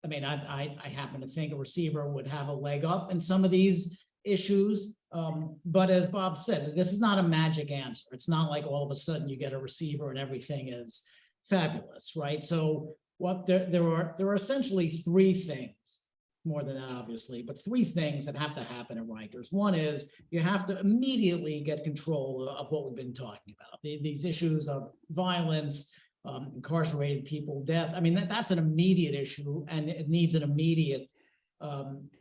I mean, I happen to think a receiver would have a leg up in some of these issues. But as Bob said, this is not a magic answer. It's not like all of a sudden you get a receiver and everything is fabulous, right? So there are essentially three things, more than that, obviously, but three things that have to happen at Rikers. One is you have to immediately get control of what we've been talking about. These issues of violence, incarcerated people, death. I mean, that's an immediate issue, and it needs an immediate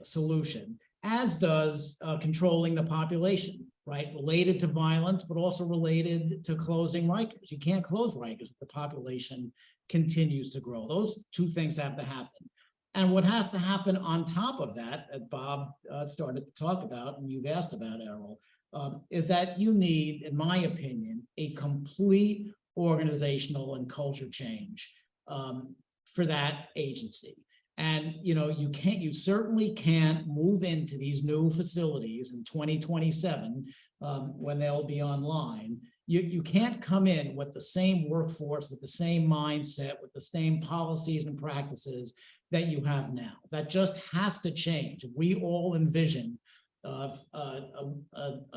solution, as does controlling the population, right? Related to violence, but also related to closing Rikers. You can't close Rikers if the population continues to grow. Those two things have to happen. And what has to happen on top of that, that Bob started to talk about, and you've asked about, Errol, is that you need, in my opinion, a complete organizational and culture change for that agency. And you certainly can't move into these new facilities in 2027 when they'll be online. You can't come in with the same workforce, with the same mindset, with the same policies and practices that you have now. That just has to change. We all envision a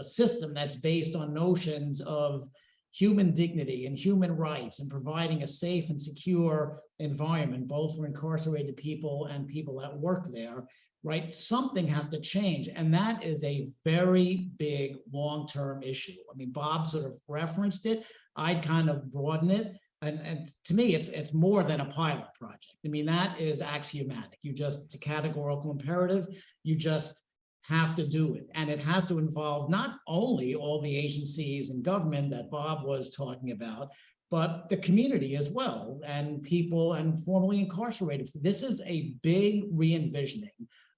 system that's based on notions of human dignity and human rights and providing a safe and secure environment, both for incarcerated people and people that work there, right? Something has to change. And that is a very big long-term issue. I mean, Bob sort of referenced it. I'd kind of broaden it. And to me, it's more than a pilot project. I mean, that is axiomatic. It's a categorical imperative. You just have to do it. And it has to involve not only all the agencies and government that Bob was talking about, but the community as well, and people and formerly incarcerated. This is a big re-envisioning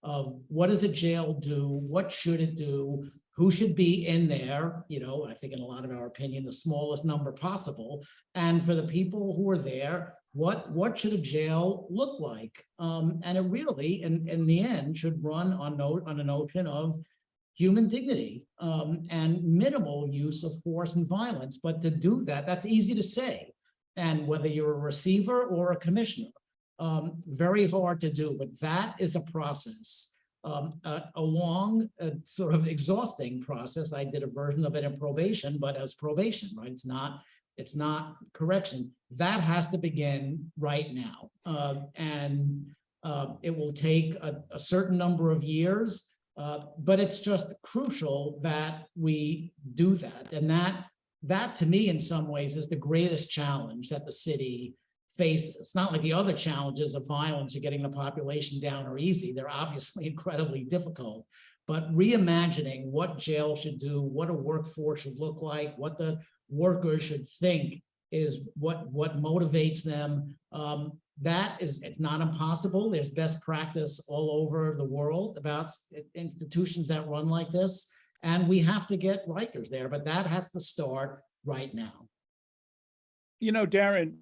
of what does a jail do? What should it do? Who should be in there? I think in a lot of our opinion, the smallest number possible. And for the people who are there, what should a jail look like? And it really, in the end, should run on a notion of human dignity and minimal use of force and violence. But to do that, that's easy to say. And whether you're a receiver or a commissioner, very hard to do. But that is a process, a long, sort of exhausting process. I did a version of it in probation, but as probation, right? It's not correction. That has to begin right now. And it will take a certain number of years, but it's just crucial that we do that. And that to me, in some ways, is the greatest challenge that the city faces. It's not like the other challenges of violence or getting the population down are easy. They're obviously incredibly difficult. But reimagining what jail should do, what a workforce should look like, what the workers should think is what motivates them. It's not impossible. There's best practice all over the world about institutions that run like this. And we have to get Rikers there, but that has to start right now. Darren,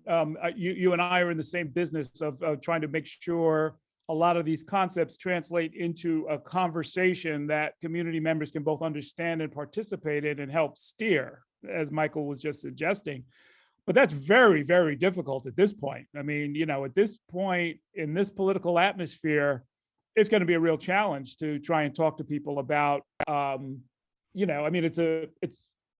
you and I are in the same business of trying to make sure a lot of these concepts translate into a conversation that community members can both understand and participate in and help steer, as Michael was just suggesting. But that's very, very difficult at this point. I mean, at this point in this political atmosphere, it's going to be a real challenge to try and talk to people about, it's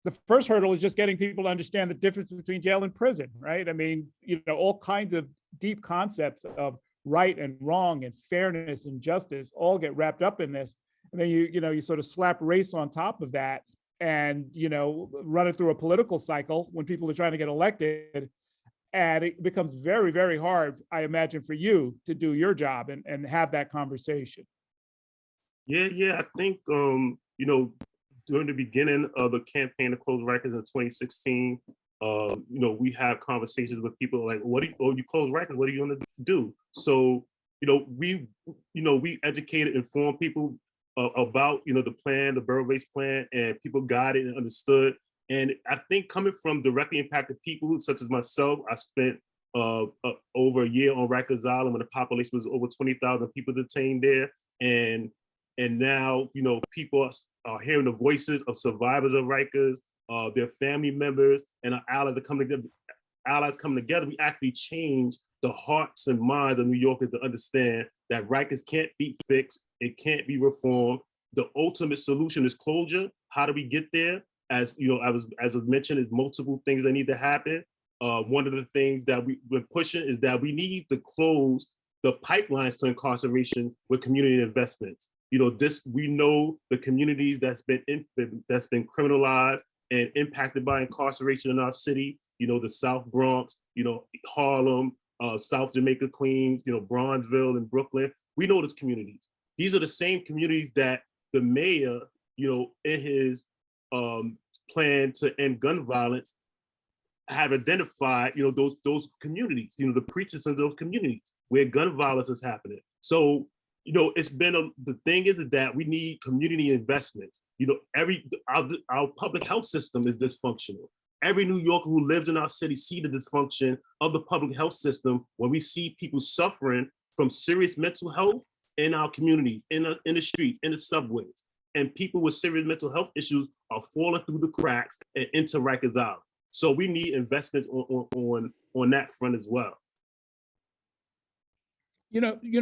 the first hurdle is just getting people to understand the difference between jail and prison, right? I mean, all kinds of deep concepts of right and wrong and fairness and justice all get wrapped up in this. And then you sort of slap race on top of that and, run it through a political cycle when people are trying to get elected. And it becomes very, very hard, I imagine, for you to do your job and have that conversation. Yeah. I think, during the beginning of the campaign to close Rikers in 2016, We have conversations with people like, what do you, oh, you close Rikers, what are you gonna do? So, we educated, informed people about, the plan, the borough-based plan, and people got it and understood. And I think coming from directly impacted people, such as myself, I spent over a year on Rikers Island when the population was over 20,000 people detained there. And now, people are hearing the voices of survivors of Rikers, their family members, and our allies are coming together. Allies coming together, we actually change the hearts and minds of New Yorkers to understand that Rikers can't be fixed, it can't be reformed. The ultimate solution is closure. How do we get there? As as was mentioned, is multiple things that need to happen. One of the things that we've been pushing is that we need to close the pipelines to incarceration with community investments. We know the communities that's been criminalized and impacted by incarceration in our city. The South Bronx, Harlem, South Jamaica, Queens, Bronzeville and Brooklyn. We know those communities. These are the same communities that the mayor, in his plan to end gun violence, have identified, those communities, the preachers of those communities where gun violence is happening. So, it's been the thing is that we need community investments. Our public health system is dysfunctional. Every New Yorker who lives in our city see the dysfunction of the public health system, where we see people suffering from serious mental health in our communities, in the streets, in the subways. And people with serious mental health issues are falling through the cracks and into Rikers Island. So we need investments on that front as well.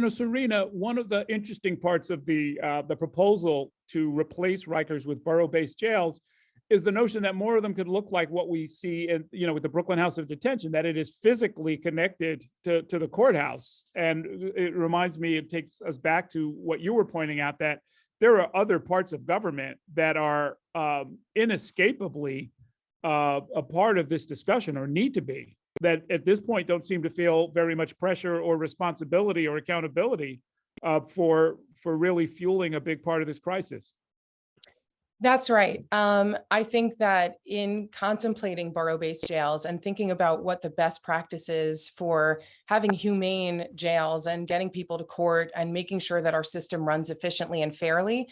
Serena, one of the interesting parts of the proposal to replace Rikers with borough-based jails is the notion that more of them could look like what we see in, with the Brooklyn House of Detention, that it is physically connected to the courthouse. And it reminds me, it takes us back to what you were pointing out, that there are other parts of government that are inescapably a part of this discussion, or need to be, that at this point don't seem to feel very much pressure or responsibility or accountability for really fueling a big part of this crisis. That's right. I think that in contemplating borough-based jails and thinking about what the best practice is for having humane jails and getting people to court and making sure that our system runs efficiently and fairly,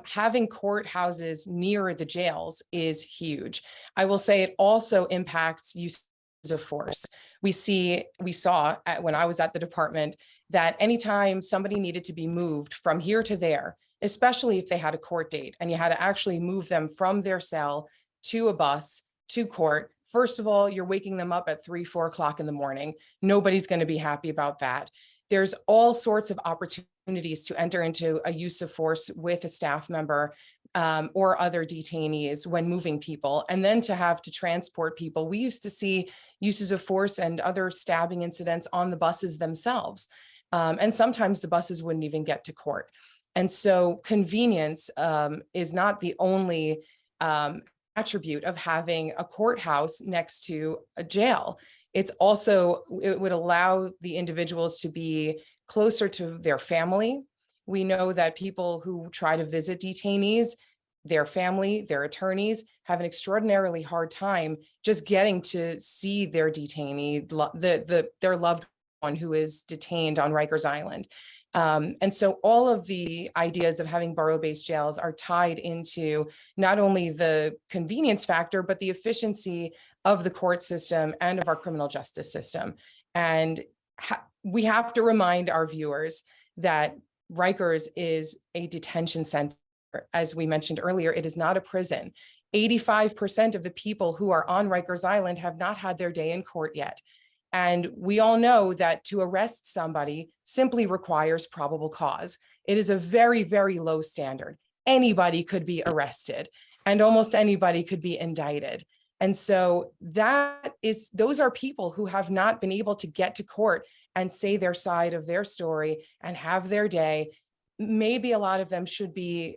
having courthouses near the jails is huge. I will say it also impacts use of force. We saw when I was at the department that anytime somebody needed to be moved from here to there, especially if they had a court date and you had to actually move them from their cell to a bus to court, first of all, you're waking them up at 3, 4 o'clock in the morning. Nobody's going to be happy about that. There's all sorts of opportunities to enter into a use of force with a staff member or other detainees when moving people, and then to have to transport people. We used to see uses of force and other stabbing incidents on the buses themselves. And sometimes the buses wouldn't even get to court. And so convenience is not the only attribute of having a courthouse next to a jail. It's also, it would allow the individuals to be closer to their family. We know that people who try to visit detainees, their family, their attorneys, have an extraordinarily hard time just getting to see their detainee, their loved one who is detained on Rikers Island. And so all of the ideas of having borough-based jails are tied into not only the convenience factor, but the efficiency of the court system and of our criminal justice system. And we have to remind our viewers that Rikers is a detention center. As we mentioned earlier, it is not a prison. 85% of the people who are on Rikers Island have not had their day in court yet. And we all know that to arrest somebody simply requires probable cause. It is a very, very low standard. Anybody could be arrested and almost anybody could be indicted. And so those are people who have not been able to get to court and say their side of their story and have their day. Maybe a lot of them should be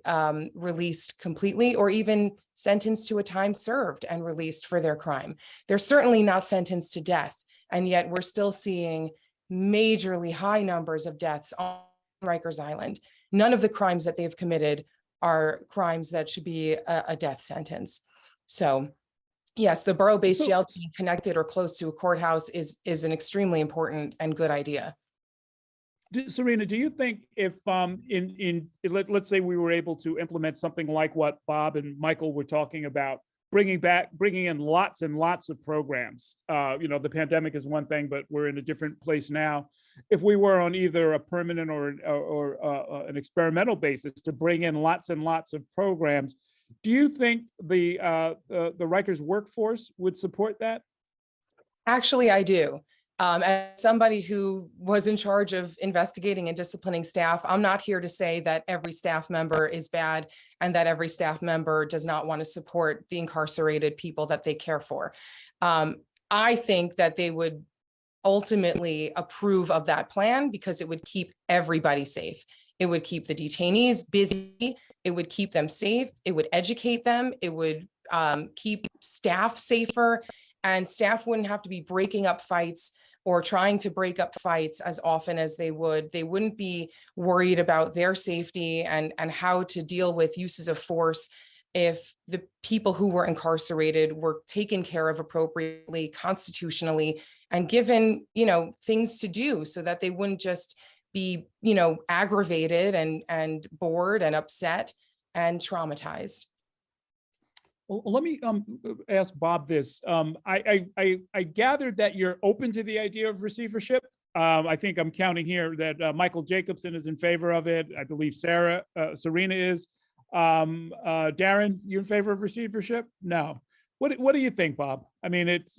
released completely, or even sentenced to a time served and released for their crime. They're certainly not sentenced to death. And yet we're still seeing majorly high numbers of deaths on Rikers Island. None of the crimes that they've committed are crimes that should be a death sentence. So Yes, the borough-based So- jails being connected or close to a courthouse is an extremely important and good idea. Serena, do you think if let's say we were able to implement something like what Bob and Michael were talking about, bringing in lots and lots of programs, the pandemic is one thing, but we're in a different place now. If we were on either a permanent or an experimental basis to bring in lots and lots of programs, do you think the Rikers workforce would support that? Actually, I do. As somebody who was in charge of investigating and disciplining staff, I'm not here to say that every staff member is bad and that every staff member does not want to support the incarcerated people that they care for. I think that they would ultimately approve of that plan because it would keep everybody safe. It would keep the detainees busy. It would keep them safe. It would educate them. It would keep staff safer, and staff wouldn't have to be breaking up fights or trying to break up fights as often as they would. They wouldn't be worried about their safety and how to deal with uses of force if the people who were incarcerated were taken care of appropriately, constitutionally, and given, things to do so that they wouldn't just be, aggravated and bored and upset and traumatized. Well, let me ask Bob this. I gathered that you're open to the idea of receivership. I think I'm counting here that Michael Jacobson is in favor of it. I believe Serena is. Darren, you in favor of receivership? No. What do you think, Bob? I mean, it's,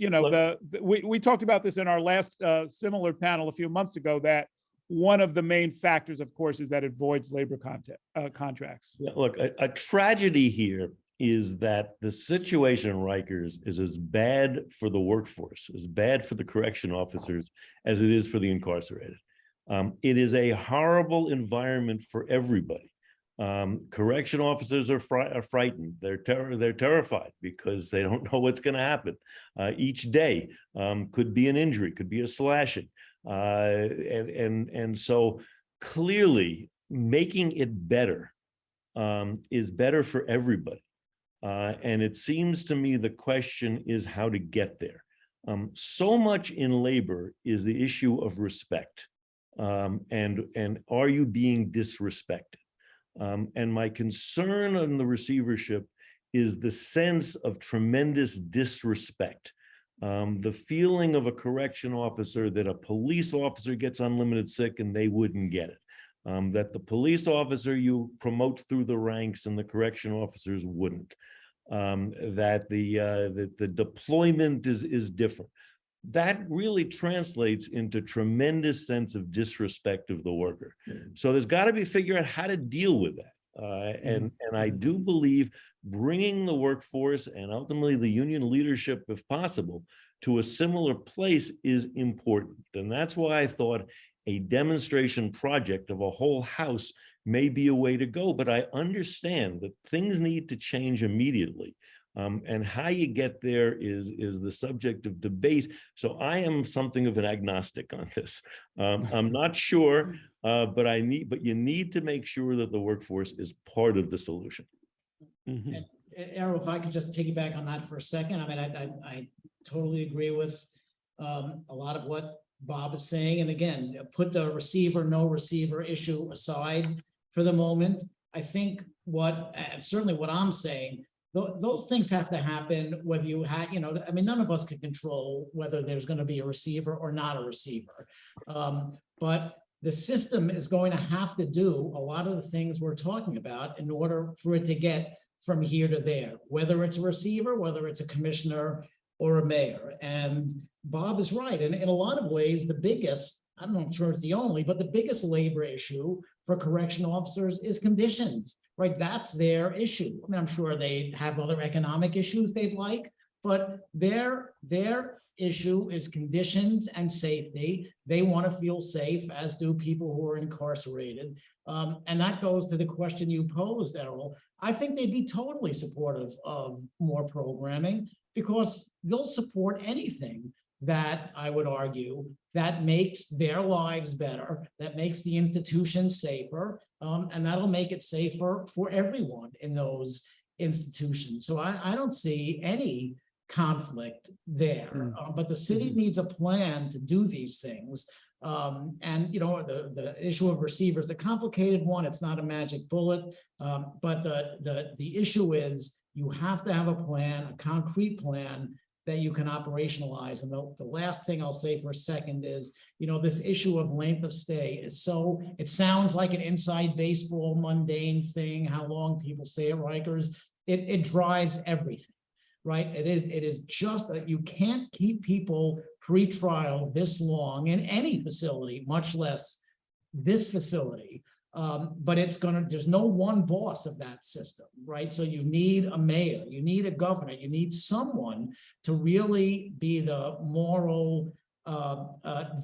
we talked about this in our last similar panel a few months ago, that one of the main factors, of course, is that it voids labor contracts. Yeah, look, a tragedy here is that the situation in Rikers is as bad for the workforce, as bad for the correction officers as it is for the incarcerated. It is a horrible environment for everybody. Correction officers are frightened. They're terrified because they don't know what's going to happen. Each day could be an injury, could be a slashing. And so clearly making it better is better for everybody. And it seems to me the question is how to get there. So much in labor is the issue of respect. And are you being disrespected? And my concern on the receivership is the sense of tremendous disrespect. The feeling of a correction officer that a police officer gets unlimited sick and they wouldn't get it. That the police officer you promote through the ranks and the correction officers wouldn't. That the deployment is different. That really translates into tremendous sense of disrespect of the worker. So there's got to be figure out how to deal with that. And I do believe bringing the workforce and ultimately the union leadership, if possible, to a similar place is important. And that's why I thought a demonstration project of a whole house may be a way to go. But I understand that things need to change immediately. And how you get there is the subject of debate. So I am something of an agnostic on this. I'm not sure, but you need to make sure that the workforce is part of the solution. And, Errol, if I could just piggyback on that for a second. I mean, I totally agree with a lot of what Bob is saying. And again, put the receiver, no receiver issue aside for the moment. I think certainly what I'm saying, those things have to happen whether you have, I mean, none of us can control whether there's going to be a receiver or not a receiver. But the system is going to have to do a lot of the things we're talking about in order for it to get from here to there, whether it's a receiver, whether it's a commissioner or a mayor. And Bob is right. And in a lot of ways, the biggest, I'm not sure it's the only, but the biggest labor issue for correction officers is conditions, right? That's their issue. I mean, I'm sure they have other economic issues they'd like, but their issue is conditions and safety. They want to feel safe, as do people who are incarcerated. And that goes to the question you posed, Errol. I think they'd be totally supportive of more programming because they'll support anything that, I would argue, that makes their lives better, that makes the institution safer, and that'll make it safer for everyone in those institutions. So I don't see any conflict there. But the city needs a plan to do these things. And you know, the issue of receivers, the complicated one, it's not a magic bullet. But the issue is you have to have a plan, a concrete plan that you can operationalize. And the last thing I'll say for a second is, you know, this issue of length of stay is so, it sounds like an inside baseball mundane thing, how long people stay at Rikers. It drives everything, right? It is just that you can't keep people pre-trial this long in any facility, much less this facility. But there's no one boss of that system, right? So you need a mayor, you need a governor, you need someone to really be the moral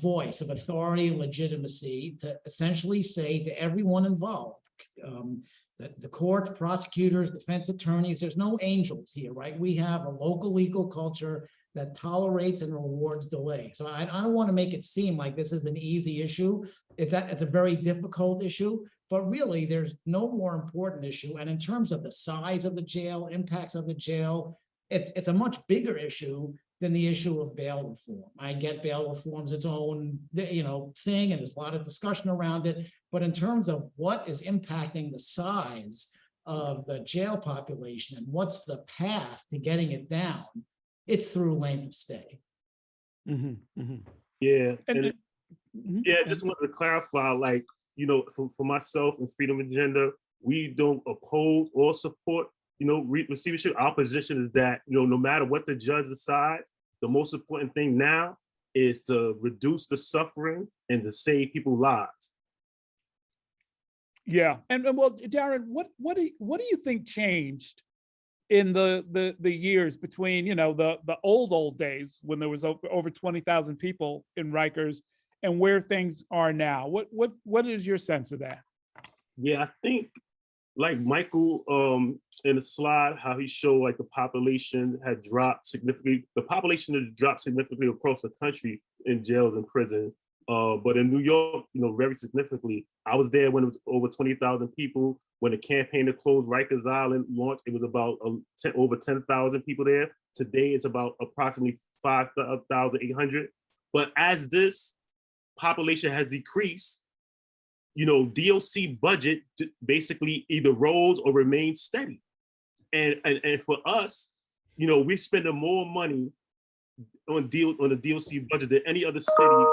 voice of authority and legitimacy to essentially say to everyone involved, the courts, prosecutors, defense attorneys, there's no angels here, right? We have a local legal culture that tolerates and rewards delay. So I don't want to make it seem like this is an easy issue. It's a very difficult issue, but really there's no more important issue. And in terms of the size of the jail, impacts of the jail, it's a much bigger issue than the issue of bail reform. I get bail reform's its own, you know, thing, and there's a lot of discussion around it. But in terms of what is impacting the size of the jail population and what's the path to getting it down, it's through length of stay. Yeah, yeah, just wanted to clarify, like, you know, for myself and Freedom Agenda, we don't oppose or support, you know, receivership. Our position is that, you know, no matter what the judge decides, the most important thing now is to reduce the suffering and to save people's lives. Yeah, and well, Darren, what do you think changed in the years between, you know, the old days when there was over 20,000 people in Rikers and where things are now? What is your sense of that? Yeah, I think, like Michael in the slide, how he showed like the population had dropped significantly. The population has dropped significantly across the country in jails and prisons. But in New York, you know, very significantly. I was there when it was over 20,000 people. When the campaign to close Rikers Island launched, it was about over 10,000 people there. Today, it's about approximately 5,800. But as this population has decreased, you know, DOC budget basically either rose or remained steady. And for us, you know, we're spending more money on the DOC budget than any other city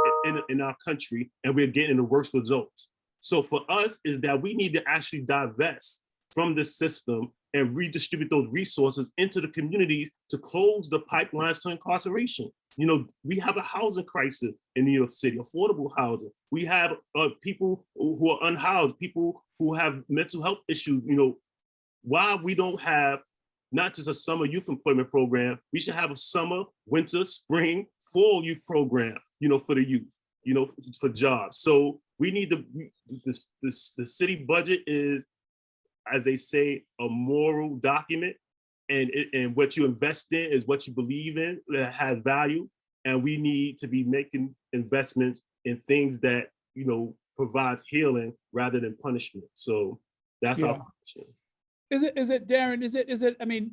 in our country, and we're getting the worst results. So for us is that we need to actually divest from the system and redistribute those resources into the communities to close the pipelines to incarceration. You know, we have a housing crisis in New York City, affordable housing. We have people who are unhoused, people who have mental health issues. You know, why we don't have not just a summer youth employment program, we should have a summer, winter, spring, fall youth program, you know, for the youth, you know, for jobs. So we need the city budget is, as they say, a moral document, and what you invest in is what you believe in, that has value. And we need to be making investments in things that, you know, provides healing rather than punishment. So that's our position. Is it Darren? Is it? I mean,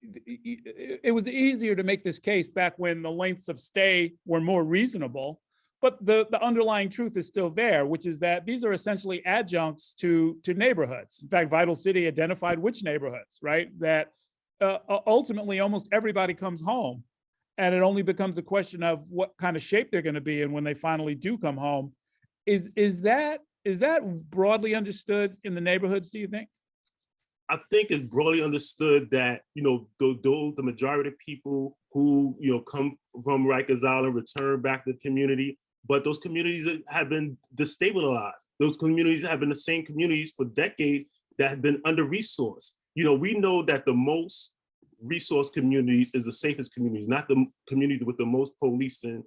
it was easier to make this case back when the lengths of stay were more reasonable, but the underlying truth is still there, which is that these are essentially adjuncts to neighborhoods. In fact, Vital City identified which neighborhoods, right? That ultimately almost everybody comes home, and it only becomes a question of what kind of shape they're going to be in when they finally do come home. Is that broadly understood in the neighborhoods, do you think? I think it's broadly understood that, you know, the majority of people who, you know, come from Rikers Island return back to the community, but those communities have been destabilized. Those communities have been the same communities for decades that have been under-resourced. You know, we know that the most resource communities is the safest communities, not the communities with the most policing.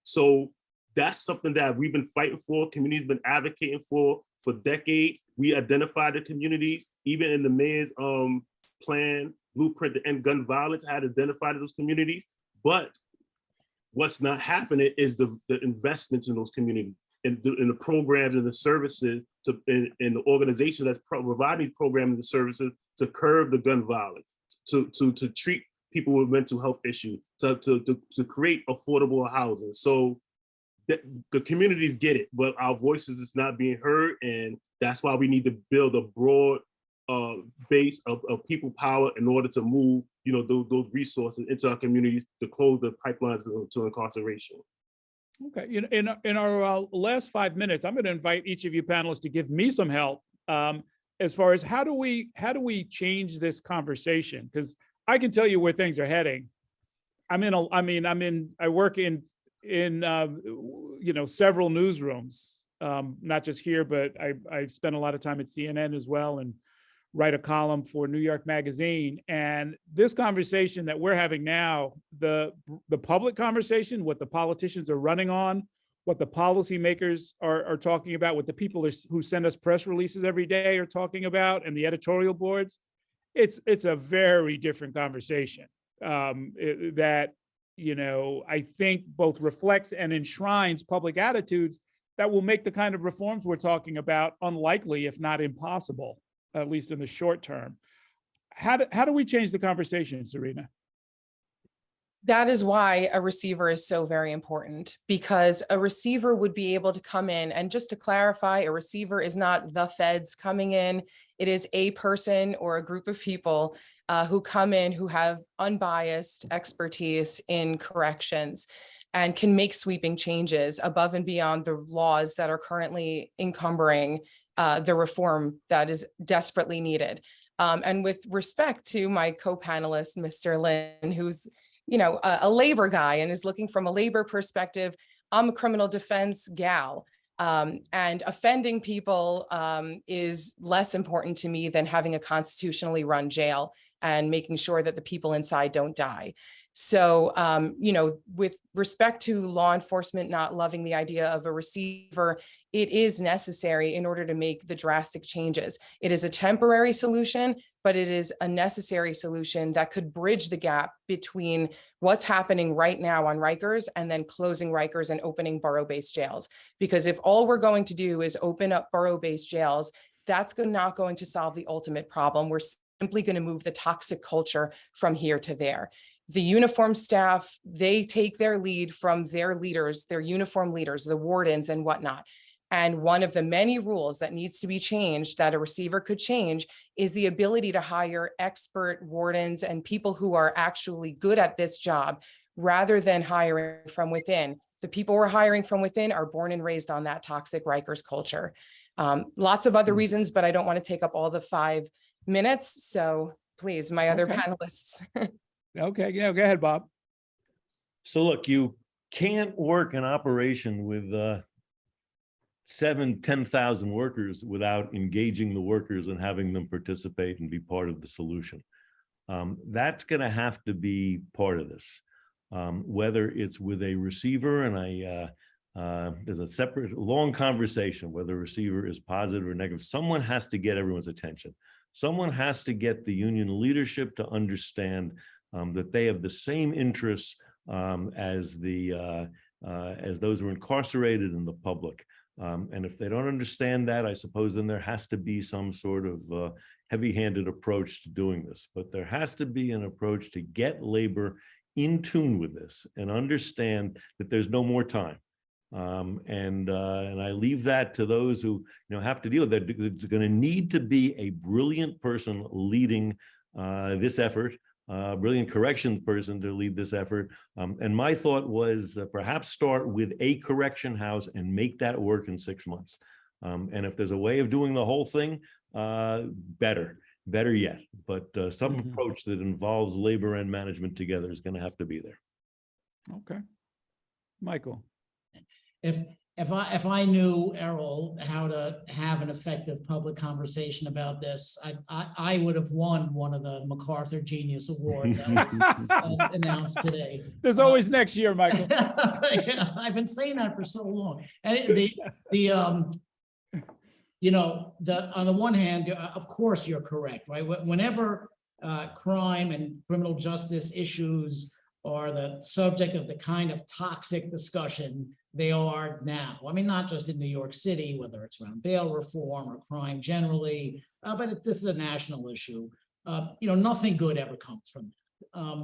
So that's something that we've been fighting for, communities been advocating for decades. We identified the communities, even in the mayor's plan, blueprint to end gun violence, had identified those communities. But what's not happening is the investments in those communities, in the programs and the services, in the organization that's providing programs and services to curb the gun violence, to treat people with mental health issues, to create affordable housing. So the communities get it, but our voices is not being heard, and that's why we need to build a broad base of people power in order to move, those resources into our communities to close the pipelines to incarceration. Okay, in our last 5 minutes, I'm going to invite each of you panelists to give me some help as far as how do we change this conversation? Because I can tell you where things are heading. I work in several newsrooms, not just here, but I spent a lot of time at CNN as well, and write a column for New York Magazine. And this conversation that we're having now, the public conversation, what the politicians are running on, what the policymakers are talking about, what the people who send us press releases every day are talking about, and the editorial boards, it's a very different conversation that, I think both reflects and enshrines public attitudes that will make the kind of reforms we're talking about unlikely, if not impossible, at least in the short term. How do we change the conversation, Serena? That is why a receiver is so very important, because a receiver would be able to come in, and just to clarify, a receiver is not the feds coming in. It is a person or a group of people who come in who have unbiased expertise in corrections and can make sweeping changes above and beyond the laws that are currently encumbering the reform that is desperately needed. And with respect to my co-panelist, Mr. Lin, who's a labor guy and is looking from a labor perspective, I'm a criminal defense gal. And offending people is less important to me than having a constitutionally run jail and making sure that the people inside don't die. So, with respect to law enforcement not loving the idea of a receiver, it is necessary in order to make the drastic changes. It is a temporary solution, but it is a necessary solution that could bridge the gap between what's happening right now on Rikers and then closing Rikers and opening borough-based jails. Because if all we're going to do is open up borough-based jails, that's not going to solve the ultimate problem. We're simply going to move the toxic culture from here to there. The uniform staff, they take their lead from their leaders, their uniform leaders, the wardens and whatnot. And one of the many rules that needs to be changed, that a receiver could change, is the ability to hire expert wardens and people who are actually good at this job, rather than hiring from within. The people we're hiring from within are born and raised on that toxic Rikers culture. Lots of other reasons, but I don't want to take up all the 5 minutes. So please, my other panelists. Okay, yeah, go ahead, Bob. So look, you can't work an operation with 10,000 workers without engaging the workers and having them participate and be part of the solution. That's going to have to be part of this, whether it's with a receiver, and there's a separate long conversation whether a receiver is positive or negative. Someone has to get everyone's attention. Someone has to get the union leadership to understand that they have the same interests as those who are incarcerated in the public. And if they don't understand that, I suppose then there has to be some sort of heavy-handed approach to doing this. But there has to be an approach to get labor in tune with this and understand that there's no more time. And I leave that to those who have to deal with that. There's going to need to be a brilliant person leading this effort. Brilliant correction person to lead this effort. And my thought was perhaps start with a correction house and make that work in 6 months. And if there's a way of doing the whole thing, better yet. But some approach that involves labor and management together is going to have to be there. Okay. Michael. If I knew, Errol, how to have an effective public conversation about this, I would have won one of the MacArthur Genius Awards announced today. There's always next year, Michael. Yeah, I've been saying that for so long. And on the one hand, of course you're correct, right? Whenever crime and criminal justice issues are the subject of the kind of toxic discussion they are now. I mean, not just in New York City, whether it's around bail reform or crime generally, but this is a national issue. Nothing good ever comes from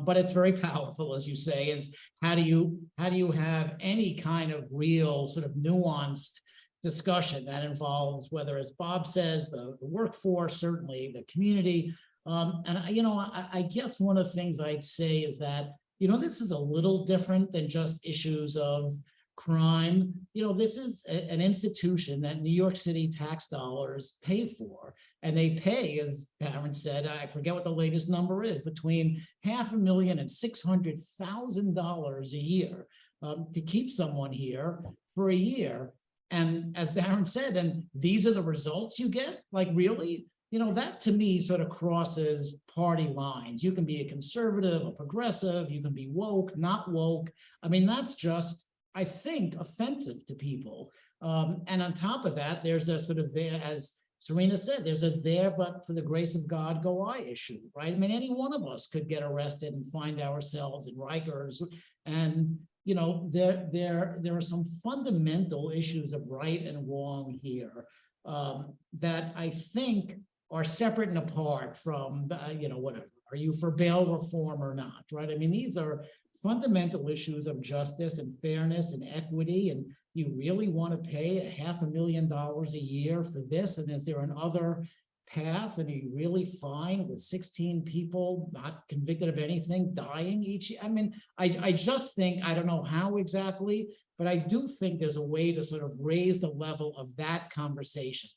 but it's very powerful, as you say. It's how do you have any kind of real sort of nuanced discussion that involves, whether, as Bob says, the workforce, certainly the community. I guess one of the things I'd say is that, this is a little different than just issues of crime. This is an institution that New York City tax dollars pay for. And they pay, as Darren said, I forget what the latest number is, between $500,000 and $600,000 a year to keep someone here for a year. And as Darren said, and these are the results you get, like, really? That to me sort of crosses party lines. You can be a conservative, a progressive, you can be woke, not woke. I mean, that's just, I think, offensive to people. And on top of that, there's a sort of there, as Serena said, there's a there, but for the grace of God, go I issue, right? I mean, any one of us could get arrested and find ourselves in Rikers. And, there are some fundamental issues of right and wrong here that I think are separate and apart from, whatever. Are you for bail reform or not, right? I mean, these are fundamental issues of justice and fairness and equity. And you really want to pay $500,000 a year for this? And is there another path? And are you really fine with 16 people not convicted of anything dying each year? I mean, I just think, I don't know how exactly, but I do think there's a way to sort of raise the level of that conversation.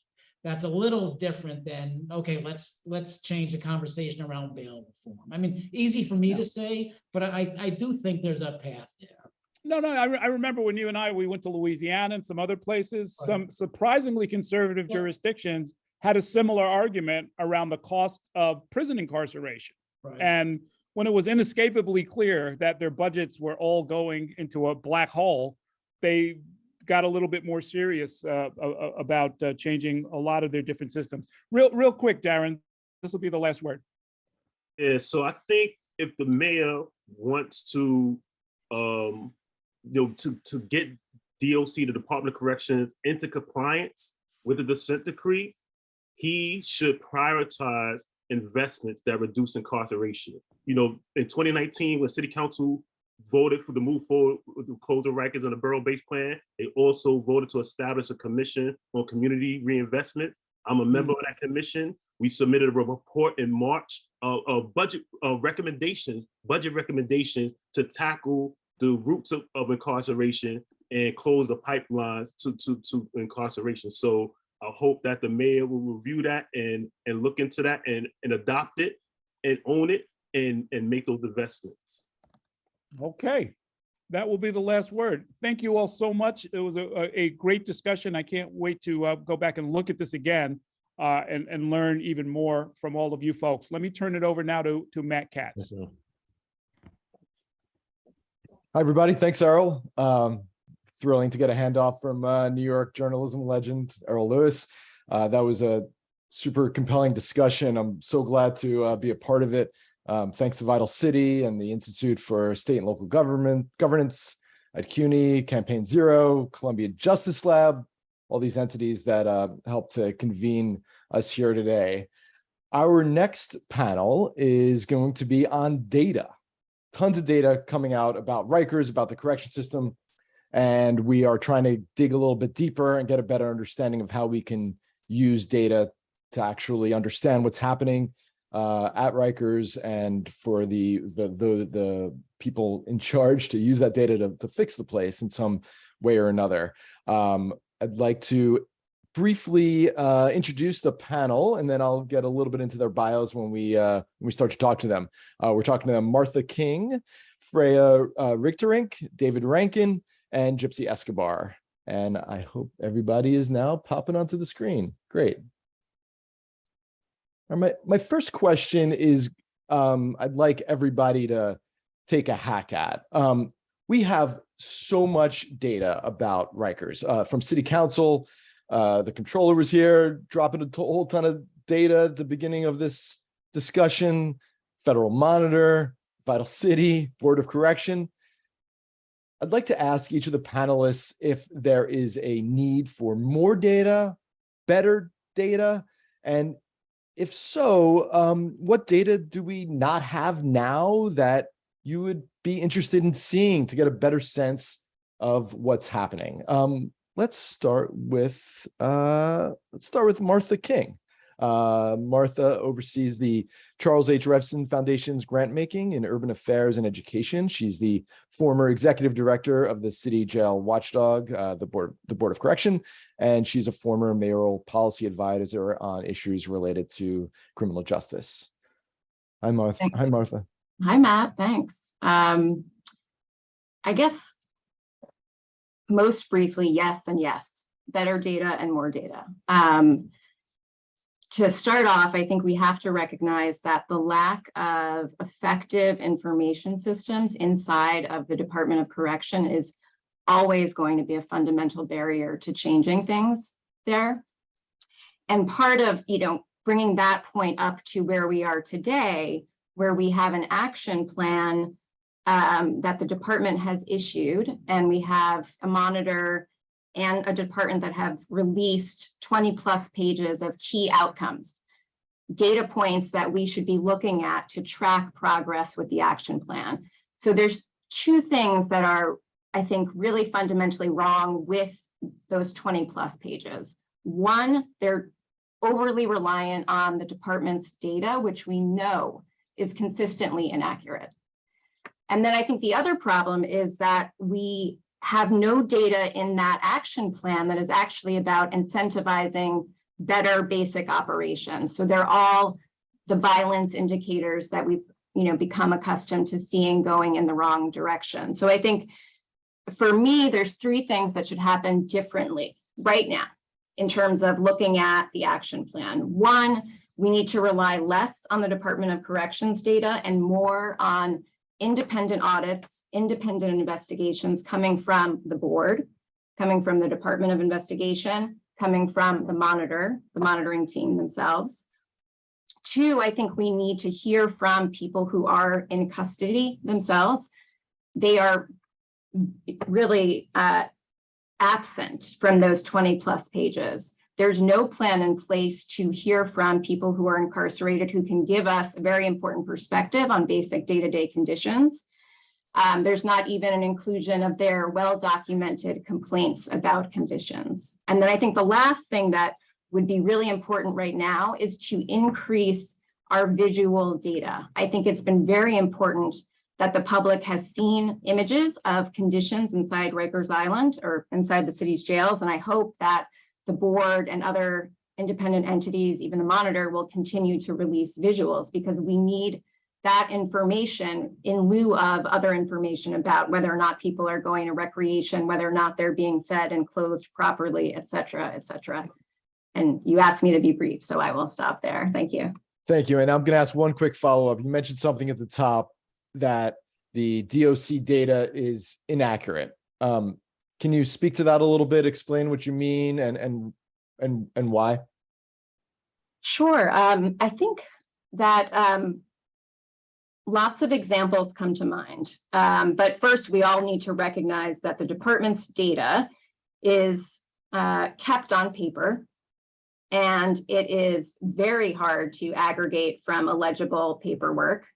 That's a little different than, okay, let's change the conversation around bail reform. I mean, easy for me to say, but I do think there's a path there. No, I remember when you and we went to Louisiana and some other places, some surprisingly conservative jurisdictions had a similar argument around the cost of prison incarceration. Right. And when it was inescapably clear that their budgets were all going into a black hole, they got a little bit more serious about changing a lot of their different systems. Real quick, Darren, this will be the last word. Yeah, so I think if the mayor wants to, to get DOC, the Department of Corrections, into compliance with the consent decree, he should prioritize investments that reduce incarceration. In 2019, when City Council voted for the move forward with the closing Rikers on the borough-based plan, they also voted to establish a commission on community reinvestment. I'm a member of that commission. We submitted a report in March of budget recommendations to tackle the roots of incarceration and close the pipelines to incarceration. So I hope that the mayor will review that and look into that and adopt it and own it and make those investments. Okay, that will be the last word. Thank you all so much. It was a great discussion. I can't wait to go back and look at this again and learn even more from all of you folks. Let me turn it over now to Matt Katz. Hi, everybody. Thanks, Errol. Thrilling to get a handoff from New York journalism legend, Errol Lewis. That was a super compelling discussion. I'm so glad to be a part of it. Thanks to Vital City and the Institute for State and Local Governance at CUNY, Campaign Zero, Columbia Justice Lab, all these entities that helped to convene us here today. Our next panel is going to be on data. Tons of data coming out about Rikers, about the correction system, and we are trying to dig a little bit deeper and get a better understanding of how we can use data to actually understand what's happening at Rikers, and for the people in charge to use that data to fix the place in some way or another. I'd like to briefly introduce the panel, and then I'll get a little bit into their bios when we start to talk to them. We're talking to them: Martha King, Freya Richterink, David Rankin, and Gypsy Escobar. And I hope everybody is now popping onto the screen. Great. My first question is, I'd like everybody to take a hack at. We have so much data about Rikers from City Council. The Comptroller was here dropping a whole ton of data at the beginning of this discussion. Federal Monitor, Vital City, Board of Correction. I'd like to ask each of the panelists if there is a need for more data, better data, and If so, what data do we not have now that you would be interested in seeing to get a better sense of what's happening? Let's start with Martha King. Martha oversees the Charles H. Revson Foundation's grant making in urban affairs and education. She's the former executive director of the City Jail Watchdog, the Board of Correction, and she's a former mayoral policy advisor on issues related to criminal justice. Hi, Martha. Hi, Martha. Hi, Matt. Thanks. I guess most briefly, yes and yes. Better data and more data. To start off, I think we have to recognize that the lack of effective information systems inside of the Department of Correction is always going to be a fundamental barrier to changing things there. And part of, bringing that point up to where we are today, where we have an action plan that the department has issued, and we have a monitor and a department that have released 20+ pages of key outcomes, data points that we should be looking at to track progress with the action plan. So there's two things that are, I think, really fundamentally wrong with those 20+ pages. One, they're overly reliant on the department's data, which we know is consistently inaccurate. And then I think the other problem is that we have no data in that action plan that is actually about incentivizing better basic operations. So they're all the violence indicators that we've become accustomed to seeing going in the wrong direction. So I think for me, there's three things that should happen differently right now in terms of looking at the action plan. One, we need to rely less on the Department of Corrections data and more on independent audits, independent investigations coming from the board, coming from the Department of Investigation, coming from the monitoring team themselves. Two, I think we need to hear from people who are in custody themselves. They are really absent from those 20+ pages. There's no plan in place to hear from people who are incarcerated who can give us a very important perspective on basic day-to-day conditions. There's not even an inclusion of their well-documented complaints about conditions. And then I think the last thing that would be really important right now is to increase our visual data. I think it's been very important that the public has seen images of conditions inside Rikers Island or inside the city's jails. And I hope that the board and other independent entities, even the monitor, will continue to release visuals, because we need that information in lieu of other information about whether or not people are going to recreation, whether or not they're being fed and clothed properly, et cetera, et cetera. And you asked me to be brief, so I will stop there. Thank you. Thank you. And I'm going to ask one quick follow-up. You mentioned something at the top that the DOC data is inaccurate. Can you speak to that a little bit? Explain what you mean and why? Sure. I think that lots of examples come to mind. But first, we all need to recognize that the department's data is kept on paper, and it is very hard to aggregate from illegible paperwork.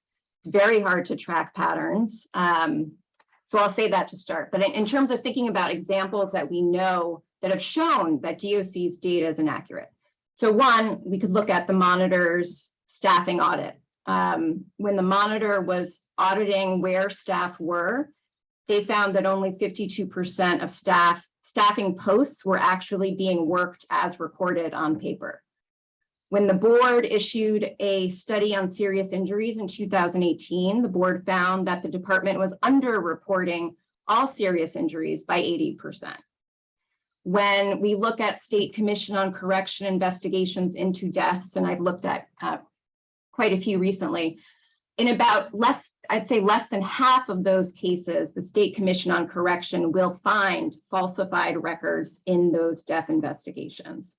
It's very hard to track patterns. So I'll say that to start. But in terms of thinking about examples that we know that have shown that DOC's data is inaccurate. So one, we could look at the monitor's staffing audit. When the monitor was auditing where staff were, they found that only 52% of staffing posts were actually being worked as recorded on paper. When the board issued a study on serious injuries in 2018, the board found that the department was underreporting all serious injuries by 80%. When we look at State Commission on Correction investigations into deaths, and I've looked at quite a few recently, in about I'd say less than half of those cases, the State Commission on Correction will find falsified records in those death investigations.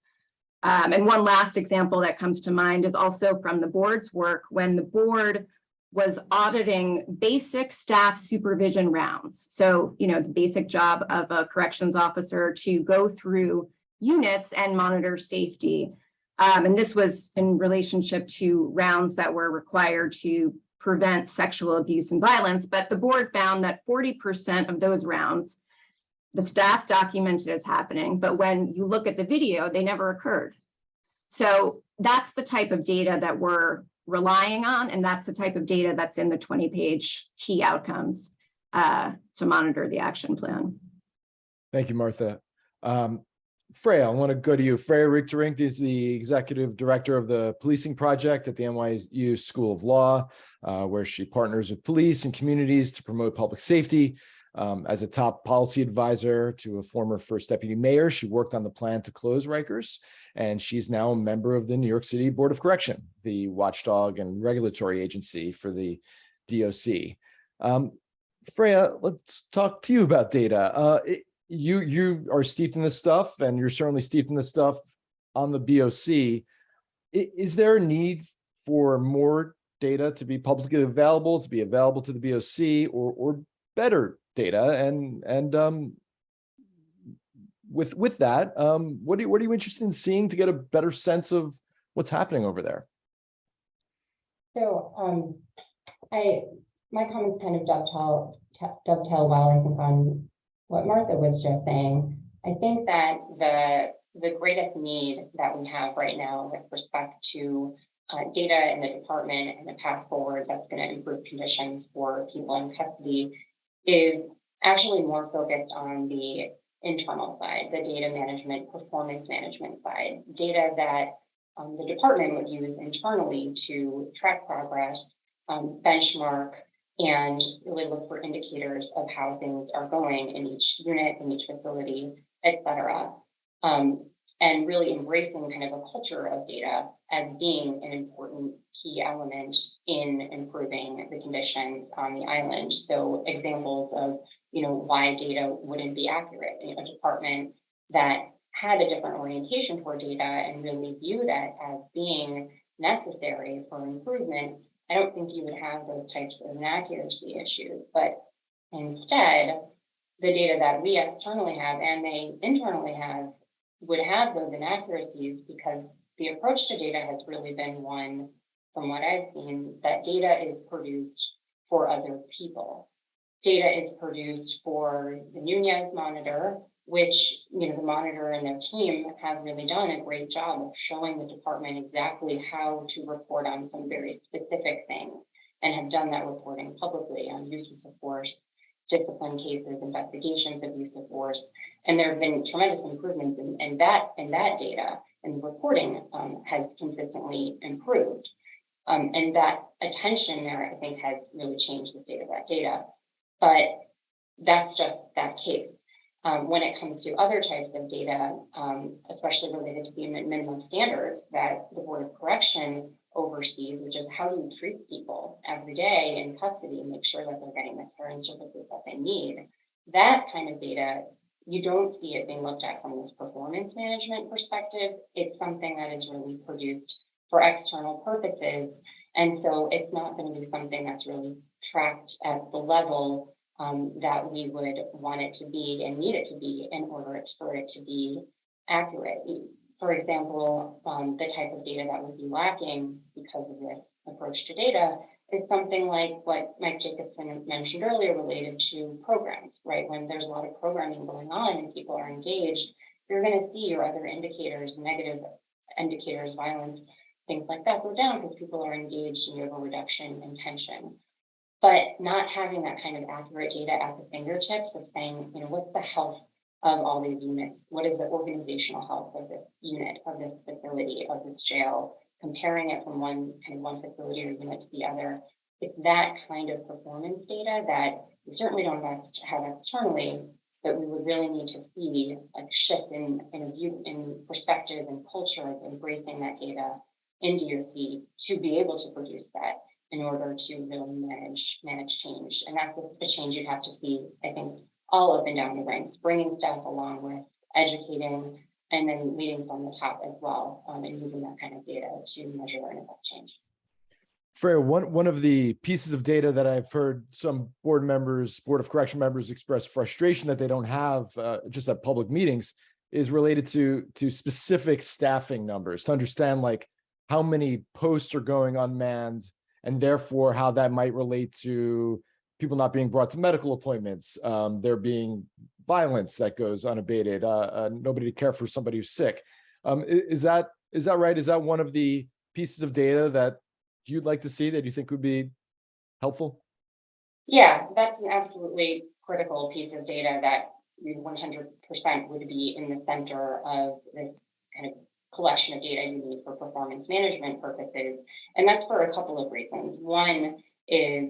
And one last example that comes to mind is also from the board's work when the board was auditing basic staff supervision rounds. So, the basic job of a corrections officer to go through units and monitor safety. And this was in relationship to rounds that were required to prevent sexual abuse and violence. But the board found that 40% of those rounds, the staff documented as happening, but when you look at the video, they never occurred. So that's the type of data that we're relying on, and that's the type of data that's in the 20-page key outcomes to monitor the action plan. Thank you, Martha. Freya, I want to go to you. Freya Richterink is the executive director of the policing project at the NYU School of Law, where she partners with police and communities to promote public safety. As a top policy advisor to a former first deputy mayor, she worked on the plan to close Rikers, and she's now a member of the New York City Board of Correction, the watchdog and regulatory agency for the DOC. Freya, let's talk to you about data. You are steeped in this stuff, and you're certainly steeped in this stuff on the BOC. Is there a need for more data to be publicly available, to be available to the BOC, or better data? And with that, what are you interested in seeing to get a better sense of what's happening over there? So my comments kind of dovetail well, I think, on what Martha was just saying. I think that the greatest need that we have right now with respect to data in the department and the path forward that's going to improve conditions for people in custody is actually more focused on the internal side, the data management, performance management side, data that the department would use internally to track progress, benchmark, and really look for indicators of how things are going in each unit, in each facility, et cetera. And really embracing kind of a culture of data as being an important key element in improving the conditions on the island. So examples of, why data wouldn't be accurate. A department that had a different orientation toward data and really viewed it as being necessary for improvement, I don't think you would have those types of inaccuracy issues. But instead, the data that we externally have and they internally have would have those inaccuracies, because the approach to data has really been one, from what I've seen, that data is produced for other people. Data is produced for the Nunez monitor, which, the monitor and their team have really done a great job of showing the department exactly how to report on some very specific things, and have done that reporting publicly on uses of force, discipline cases, investigations of use of force. And there have been tremendous improvements in that data, and the reporting has consistently improved. And that attention there, I think, has really changed the state of that data. But that's just that case. When it comes to other types of data, especially related to the minimum standards that the Board of Correction oversees, which is how do you treat people every day in custody and make sure that they're getting the care and services that they need, that kind of data, you don't see it being looked at from this performance management perspective. It's something that is really produced for external purposes. And so it's not going to be something that's really tracked at the level that we would want it to be and need it to be in order for it to be accurate. For example, the type of data that would be lacking because of this approach to data is something like what Mike Jacobson mentioned earlier related to programs, right? When there's a lot of programming going on and people are engaged, you're going to see your other indicators, negative indicators, violence, things like that go down because people are engaged and you have a reduction in tension. But not having that kind of accurate data at the fingertips of saying, what's the health of all these units? What is the organizational health of this unit, of this facility, of this jail? Comparing it from one facility or unit to the other. It's that kind of performance data that we certainly don't have externally, but we would really need to see a shift in view, in perspective and culture of embracing that data in DOC to be able to produce that in order to really manage change. And that's the change you'd have to see, I think, all up and down the ranks, bringing staff along with educating and then leading from the top as well, and using that kind of data to measure and affect change. Freya, one of the pieces of data that I've heard some Board of Correction members express frustration that they don't have just at public meetings is related to specific staffing numbers, to understand like how many posts are going unmanned, and therefore how that might relate to people not being brought to medical appointments, there being violence that goes unabated, nobody to care for somebody who's sick. Is that right? Is that one of the pieces of data that you'd like to see, that you think would be helpful? Yeah, that's an absolutely critical piece of data that 100% would be in the center of this kind of collection of data you need for performance management purposes. And that's for a couple of reasons. One is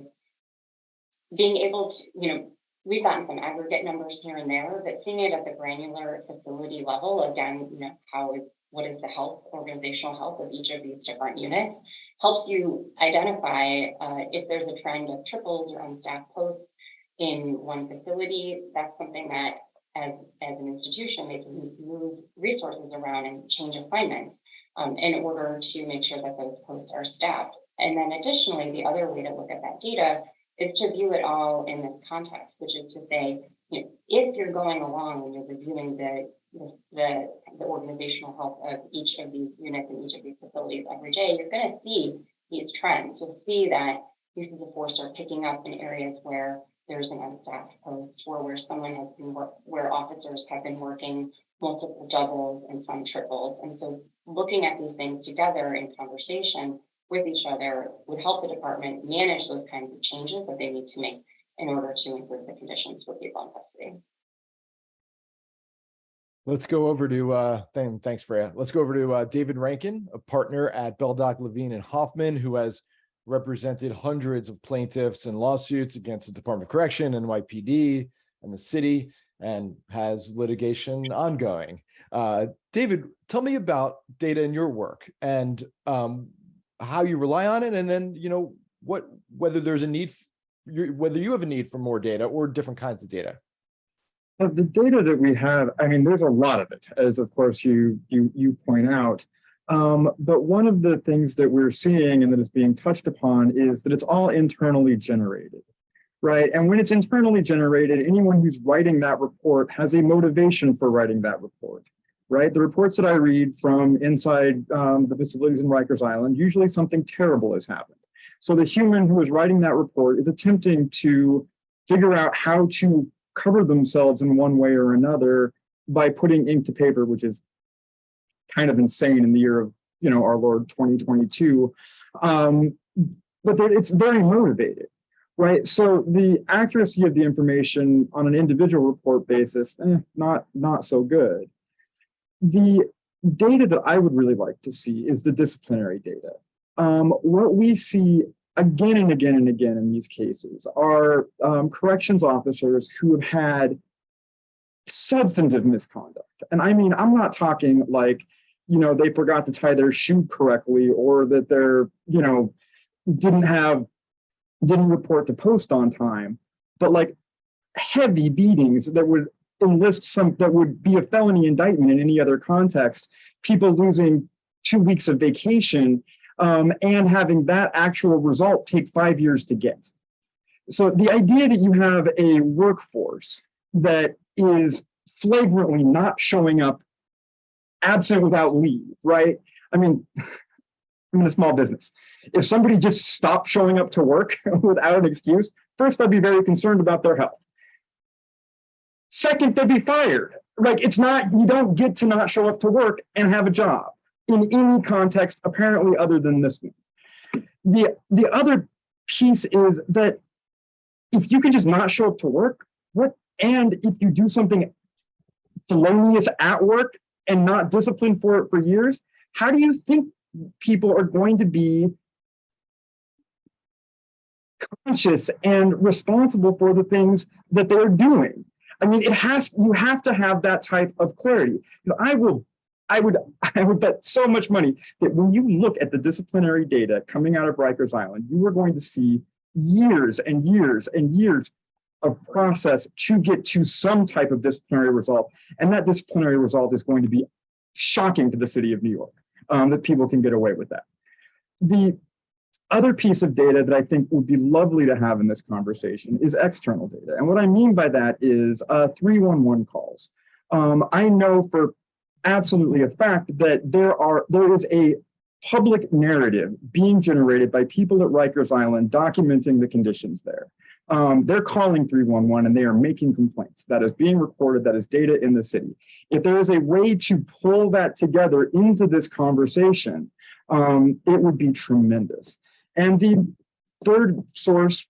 being able to, we've gotten some aggregate numbers here and there, but seeing it at the granular facility level, again, what is the health, organizational health of each of these different units, helps you identify if there's a trend of triples or unstaffed posts in one facility. That's something that as an institution, they can move resources around and change assignments in order to make sure that those posts are staffed. And then additionally, the other way to look at that data is to view it all in this context, which is to say, if you're going along and you're reviewing the organizational health of each of these units and each of these facilities every day, you're going to see these trends. You'll see that uses of force are picking up in areas where there's an unstaffed post, or where someone has been where officers have been working multiple doubles and some triples. And so looking at these things together in conversation with each other would help the department manage those kinds of changes that they need to make in order to improve the conditions for people in custody. Let's go over to, thanks Freya. Let's go over to David Rankin, a partner at Beldock, Levine and Hoffman, who has represented hundreds of plaintiffs and lawsuits against the Department of Correction, NYPD, and the city, and has litigation ongoing. David, tell me about data in your work and how you rely on it, and then whether there's a need, whether you have a need for more data or different kinds of data. The data that we have, I mean, there's a lot of it, as of course you point out. But one of the things that we're seeing and that is being touched upon is that it's all internally generated, right? And when it's internally generated, anyone who's writing that report has a motivation for writing that report, right? The reports that I read from inside the facilities in Rikers Island, usually something terrible has happened. So the human who is writing that report is attempting to figure out how to cover themselves in one way or another by putting ink to paper, which is kind of insane in the year of, our Lord 2022. But it's very motivated, right? So the accuracy of the information on an individual report basis, not so good. The data that I would really like to see is the disciplinary data. What we see again and again and again in these cases are corrections officers who have had substantive misconduct. And I mean, I'm not talking like, they forgot to tie their shoe correctly, or that they're, didn't report to post on time, but like heavy beatings that would enlist that would be a felony indictment in any other context, people losing 2 weeks of vacation, and having that actual result take 5 years to get. So the idea that you have a workforce that is flagrantly not showing up absent without leave, right? I mean, I'm in a small business. If somebody just stopped showing up to work without an excuse, first, I'd be very concerned about their health. Second, they'd be fired. Like, you don't get to not show up to work and have a job in any context, apparently, other than this one. The other piece is that if you can just not show up to work, and if you do something felonious at work and not disciplined for it for years, how do you think people are going to be conscious and responsible for the things that they're doing? I mean, you have to have that type of clarity. I would bet so much money that when you look at the disciplinary data coming out of Rikers Island, you are going to see years and years and years of process to get to some type of disciplinary result. And that disciplinary result is going to be shocking to the city of New York, that people can get away with that. The other piece of data that I think would be lovely to have in this conversation is external data. And what I mean by that is 311 calls. I know for absolutely a fact that there is a public narrative being generated by people at Rikers Island documenting the conditions there. They're calling 311 and they are making complaints. That is being recorded, that is data in the city. If there is a way to pull that together into this conversation, it would be tremendous. And the third source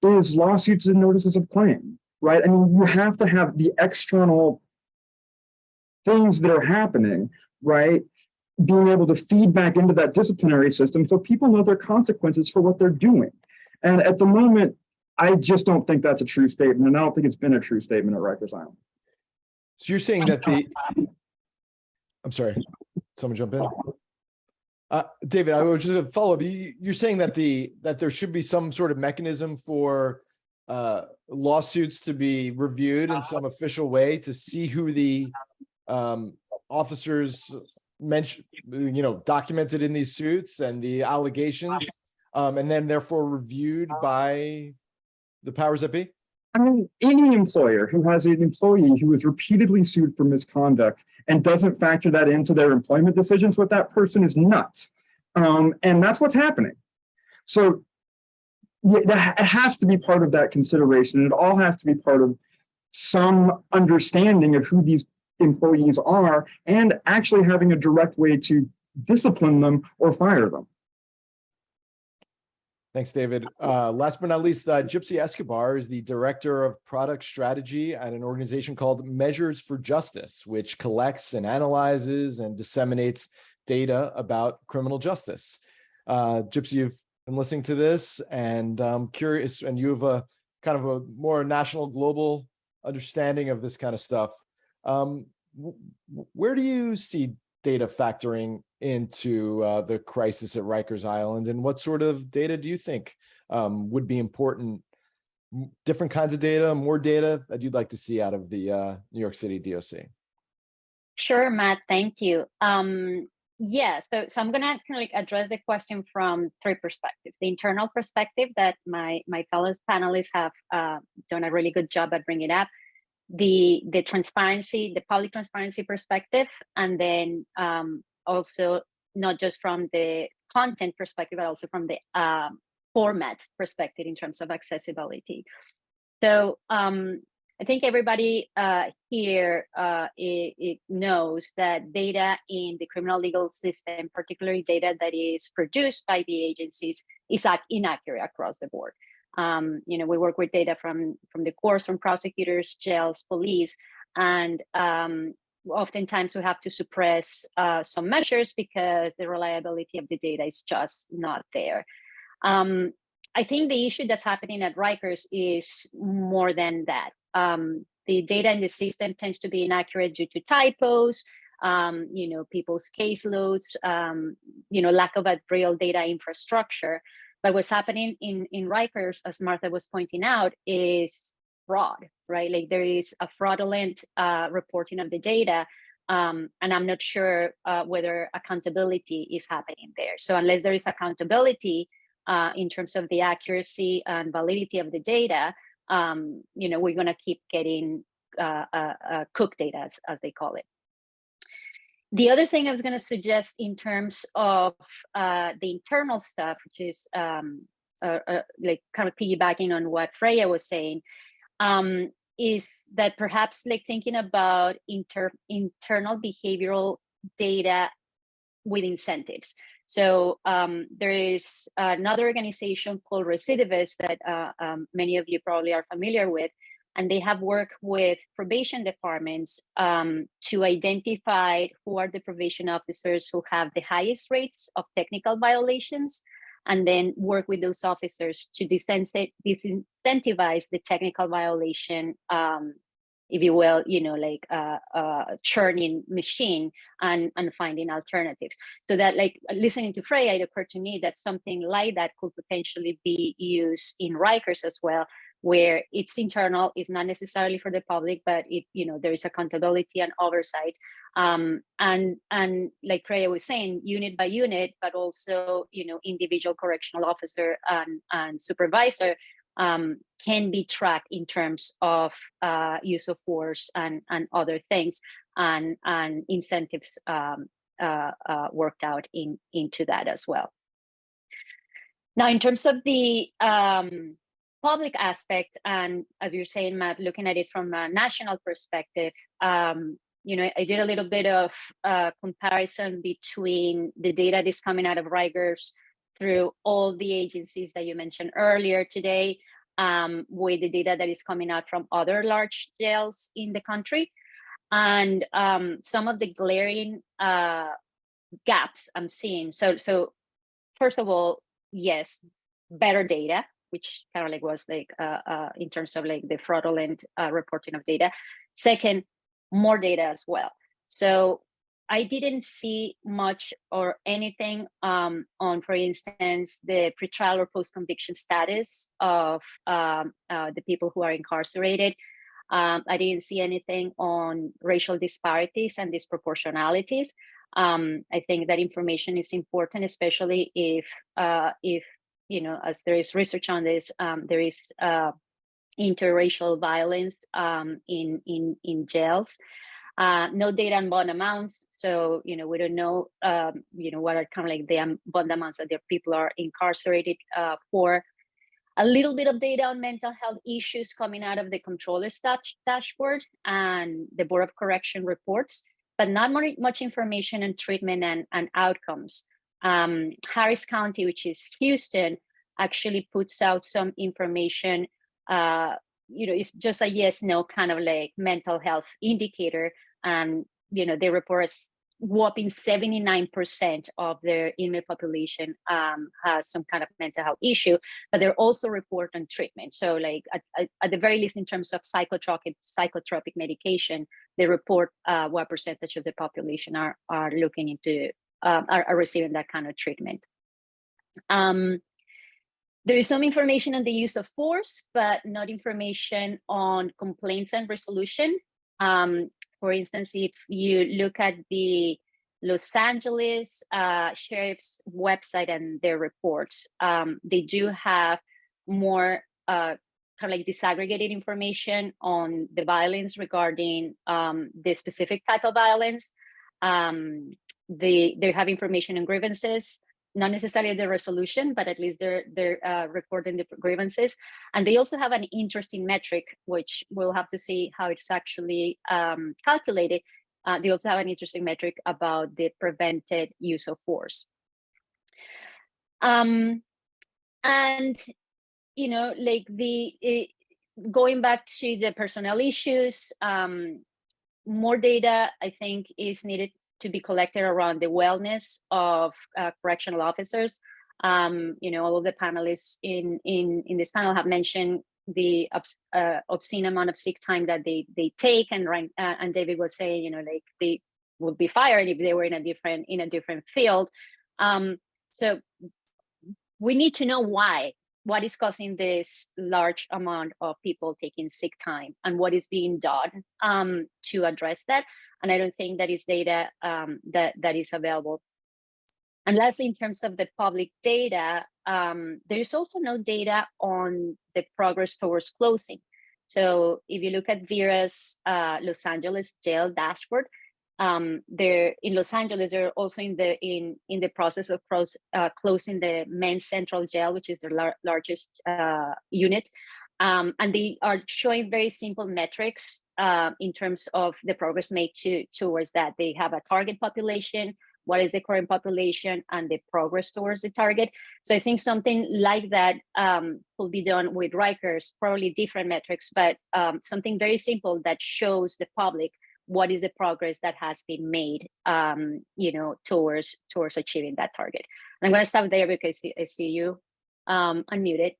is lawsuits and notices of claim, right? I mean, you have to have the external things that are happening, right? Being able to feed back into that disciplinary system so people know their consequences for what they're doing. And at the moment, I just don't think that's a true statement. And I don't think it's been a true statement at Rikers Island. So you're saying that I'm sorry, someone jump in. David, I was just going to follow up. You're saying that that there should be some sort of mechanism for lawsuits to be reviewed in some official way to see who the officers mentioned, documented in these suits and the allegations, and then therefore reviewed by the powers that be? I mean, any employer who has an employee who is repeatedly sued for misconduct and doesn't factor that into their employment decisions with that person is nuts. And that's what's happening. So yeah, it has to be part of that consideration. And it all has to be part of some understanding of who these employees are and actually having a direct way to discipline them or fire them. Thanks, David. Last but not least, Gypsy Escobar is the director of product strategy at an organization called Measures for Justice, which collects and analyzes and disseminates data about criminal justice. Gypsy, you've been listening to this, and I'm curious, and you have a kind of a more national, global understanding of this kind of stuff. Where do you see data factoring into the crisis at Rikers Island, and what sort of data do you think would be important? Different kinds of data, more data that you'd like to see out of the New York City DOC? Sure, Matt, thank you. Yeah, so I'm gonna kind of address the question from three perspectives. The internal perspective that my fellow panelists have done a really good job at bringing up, the transparency, the public transparency perspective, and then also not just from the content perspective, but also from the format perspective in terms of accessibility. So I think everybody here it knows that data in the criminal legal system, particularly data that is produced by the agencies, is inaccurate across the board. We work with data from the courts, from prosecutors, jails, police, and oftentimes we have to suppress some measures because the reliability of the data is just not there. I think the issue that's happening at Rikers is more than that. The data in the system tends to be inaccurate due to typos, people's caseloads, lack of a real data infrastructure. But what's happening in Rikers, as Martha was pointing out, is fraud, right? Like there is a fraudulent reporting of the data, and I'm not sure whether accountability is happening there. So unless there is accountability in terms of the accuracy and validity of the data, we're going to keep getting cooked data, as they call it. The other thing I was going to suggest in terms of the internal stuff, which is like kind of piggybacking on what Freya was saying, is that perhaps like thinking about internal behavioral data with incentives. So there is another organization called Recidivist that many of you probably are familiar with, and they have worked with probation departments to identify who are the probation officers who have the highest rates of technical violations, and then work with those officers to disincentivize the technical violation, if you will, churning machine and finding alternatives. So that, like, listening to Freya, it occurred to me that something like that could potentially be used in Rikers as well, where it's internal, it's not necessarily for the public, but there is accountability and oversight. And like Freya was saying, unit by unit, but also, individual correctional officer and supervisor can be tracked in terms of use of force and other things, and incentives worked out into that as well. Now, in terms of the public aspect, and as you're saying, Matt, looking at it from a national perspective, I did a little bit of comparison between the data that's coming out of Rikers through all the agencies that you mentioned earlier today, with the data that is coming out from other large jails in the country. And some of the glaring gaps I'm seeing. So first of all, yes, better data, which kind of like was like in terms of like the fraudulent reporting of data. Second, more data as well. So I didn't see much or anything on, for instance, the pretrial or post-conviction status of the people who are incarcerated. I didn't see anything on racial disparities and disproportionalities. I think that information is important, especially if as there is research on this, there is interracial violence in jails. No data on bond amounts, so we don't know what are kind of like the bond amounts that the people are incarcerated for. A little bit of data on mental health issues coming out of the Comptroller's dashboard and the Board of Correction reports, but not much information on treatment and outcomes. Harris County, which is Houston, actually puts out some information. It's just a yes/no kind of like mental health indicator. And they report whopping 79% of their inmate population has some kind of mental health issue, but they're also report on treatment. So like at the very least, in terms of psychotropic medication, they report what percentage of the population are looking into are receiving that kind of treatment. There is some information on the use of force, but not information on complaints and resolution. For instance, if you look at the Los Angeles Sheriff's website and their reports, they do have more kind of like disaggregated information on the violence regarding the specific type of violence. They have information on grievances, not necessarily the resolution, but at least they're recording the grievances. And they also have an interesting metric, which we'll have to see how it's actually calculated. They also have an interesting metric about the prevented use of force. And, like going back to the personnel issues, more data, I think, is needed to be collected around the wellness of correctional officers. All of the panelists in this panel have mentioned the obscene amount of sick time that they take, and David was saying, like they would be fired if they were in a different field. So we need to know what is causing this large amount of people taking sick time and what is being done to address that. And I don't think that is data that is available. And lastly, in terms of the public data, there is also no data on the progress towards closing. So if you look at Vera's Los Angeles jail dashboard, they're in Los Angeles, they're also in the process of closing the men's central jail, which is the largest unit. And they are showing very simple metrics in terms of the progress made towards that. They have a target population, what is the current population, and the progress towards the target. So I think something like that will be done with Rikers, probably different metrics, but something very simple that shows the public what is the progress that has been made, towards achieving that target. And I'm going to stop there because I see you unmuted.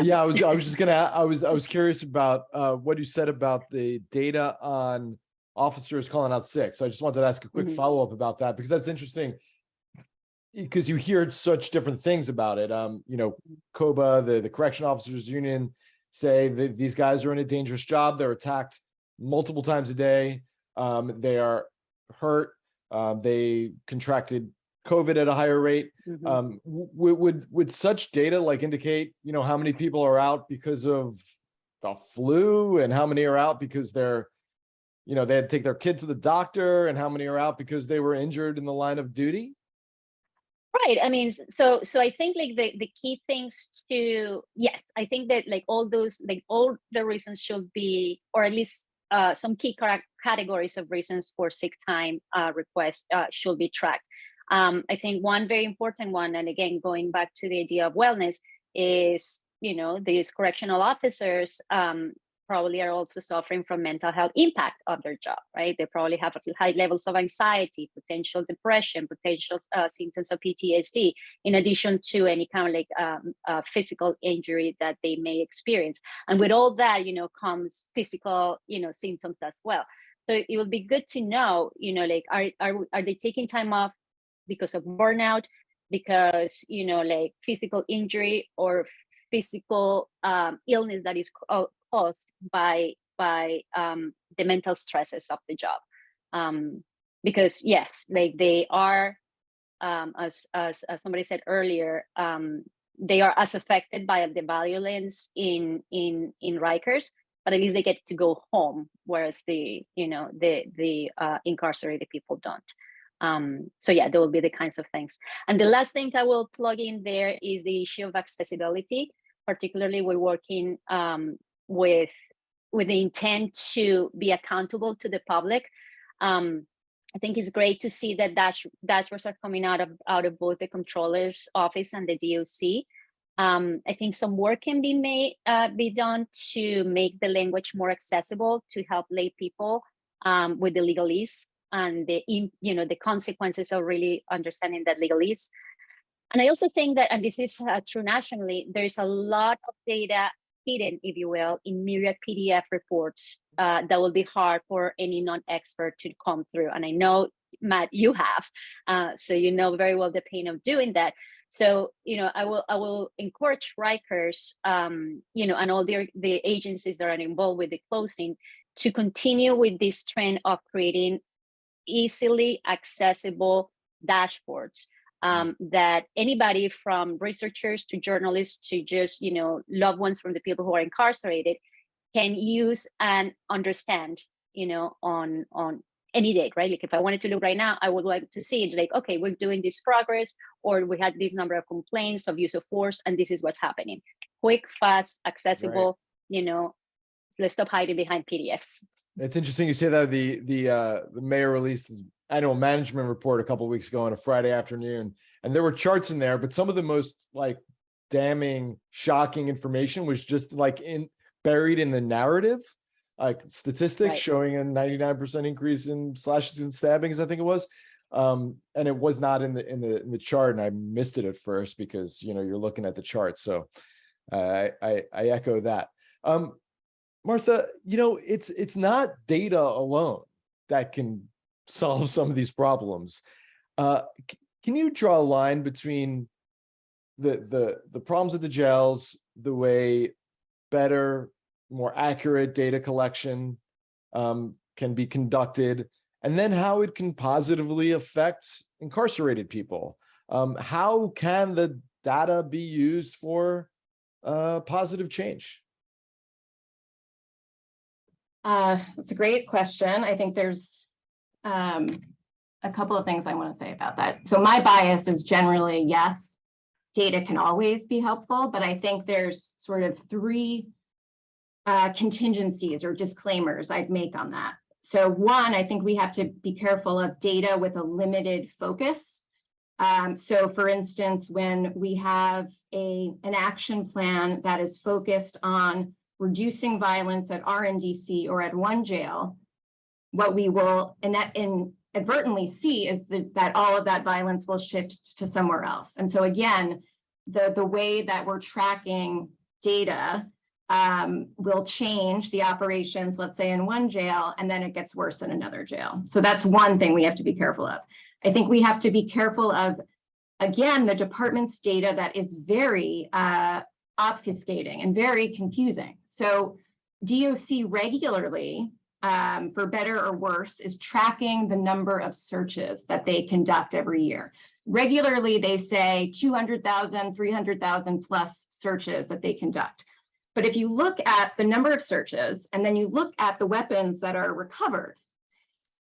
Yeah, I was curious about what you said about the data on officers calling out sick. So I just wanted to ask a quick follow-up about that, because that's interesting, because you hear such different things about it. COBA, the Correction Officers Union, say that these guys are in a dangerous job. They're attacked multiple times a day. They are hurt. They contracted COVID at a higher rate. Mhm. Would such data like indicate, how many people are out because of the flu and how many are out because they're, they had to take their kid to the doctor, and how many are out because they were injured in the line of duty? Right. I mean, so I think like the key things to, yes, I think that like all those, like all the reasons should be, or at least some key categories of reasons for sick time requests should be tracked. I think one very important one, and again, going back to the idea of wellness, is, these correctional officers probably are also suffering from mental health impact of their job, right? They probably have high levels of anxiety, potential depression, potential symptoms of PTSD, in addition to any kind of like physical injury that they may experience. And with all that, comes physical, symptoms as well. So it would be good to know, like, are they taking time off because of burnout, because, like physical injury or physical illness that is caused by the mental stresses of the job, because yes, like they are, as somebody said earlier, they are as affected by the violence in Rikers, but at least they get to go home, whereas the incarcerated people don't. So yeah, there will be the kinds of things. And the last thing I will plug in there is the issue of accessibility. Particularly, we're working with the intent to be accountable to the public. I think it's great to see that dashboards are coming out of both the Comptroller's office and the DOC. I think some work can be done to make the language more accessible to help lay people with the legalese and the consequences of really understanding that legalese. And I also think that, and this is true nationally, there's a lot of data hidden, if you will, in myriad PDF reports that will be hard for any non-expert to come through. And I know, Matt, you have, so you know very well the pain of doing that. So, I will encourage Rikers, and all the agencies that are involved with the closing to continue with this trend of creating easily accessible dashboards that anybody from researchers to journalists to just, loved ones from the people who are incarcerated can use and understand, on any date, right? Like if I wanted to look right now, I would like to see it like, okay, we're doing this progress, or we had this number of complaints of use of force, and this is what's happening. Quick, fast, accessible, let's stop hiding behind PDFs. It's interesting you say that. The mayor released his annual management report a couple of weeks ago on a Friday afternoon, and there were charts in there, but some of the most like damning, shocking information was just like buried in the narrative, like statistics showing a 99% increase in slashes and stabbings, I think it was, and it was not in the chart, and I missed it at first because you're looking at the chart. So I echo that. Martha, it's not data alone that can solve some of these problems. Can you draw a line between the problems at the jails, the way better, more accurate data collection can be conducted, and then how it can positively affect incarcerated people? How can the data be used for positive change? That's a great question. I think there's a couple of things I want to say about that. So my bias is generally, yes, data can always be helpful, but I think there's sort of three contingencies or disclaimers I'd make on that. So one, I think we have to be careful of data with a limited focus. So for instance, when we have an action plan that is focused on reducing violence at RNDC or at one jail, what we will inadvertently see is that all of that violence will shift to somewhere else. And so again, the way that we're tracking data will change the operations, let's say in one jail, and then it gets worse in another jail. So that's one thing we have to be careful of. I think we have to be careful of, again, the department's data that is very obfuscating and very confusing. So DOC regularly, for better or worse, is tracking the number of searches that they conduct every year. Regularly, they say 200,000, 300,000 plus searches that they conduct. But if you look at the number of searches and then you look at the weapons that are recovered,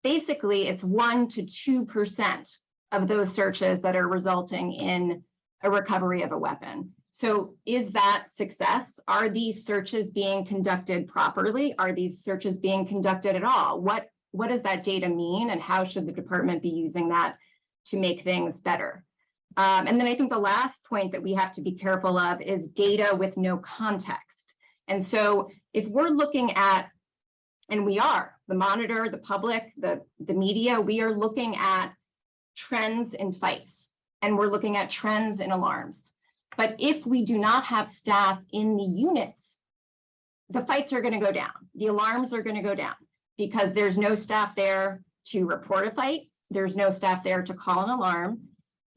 basically it's 1 to 2% of those searches that are resulting in a recovery of a weapon. So is that success? Are these searches being conducted properly? Are these searches being conducted at all? What does that data mean, and how should the department be using that to make things better? And then I think the last point that we have to be careful of is data with no context. And so if we're looking at, and we are, the monitor, the public, the media, we are looking at trends in fights, and we're looking at trends in alarms. But if we do not have staff in the units, the fights are going to go down. The alarms are going to go down because there's no staff there to report a fight. There's no staff there to call an alarm.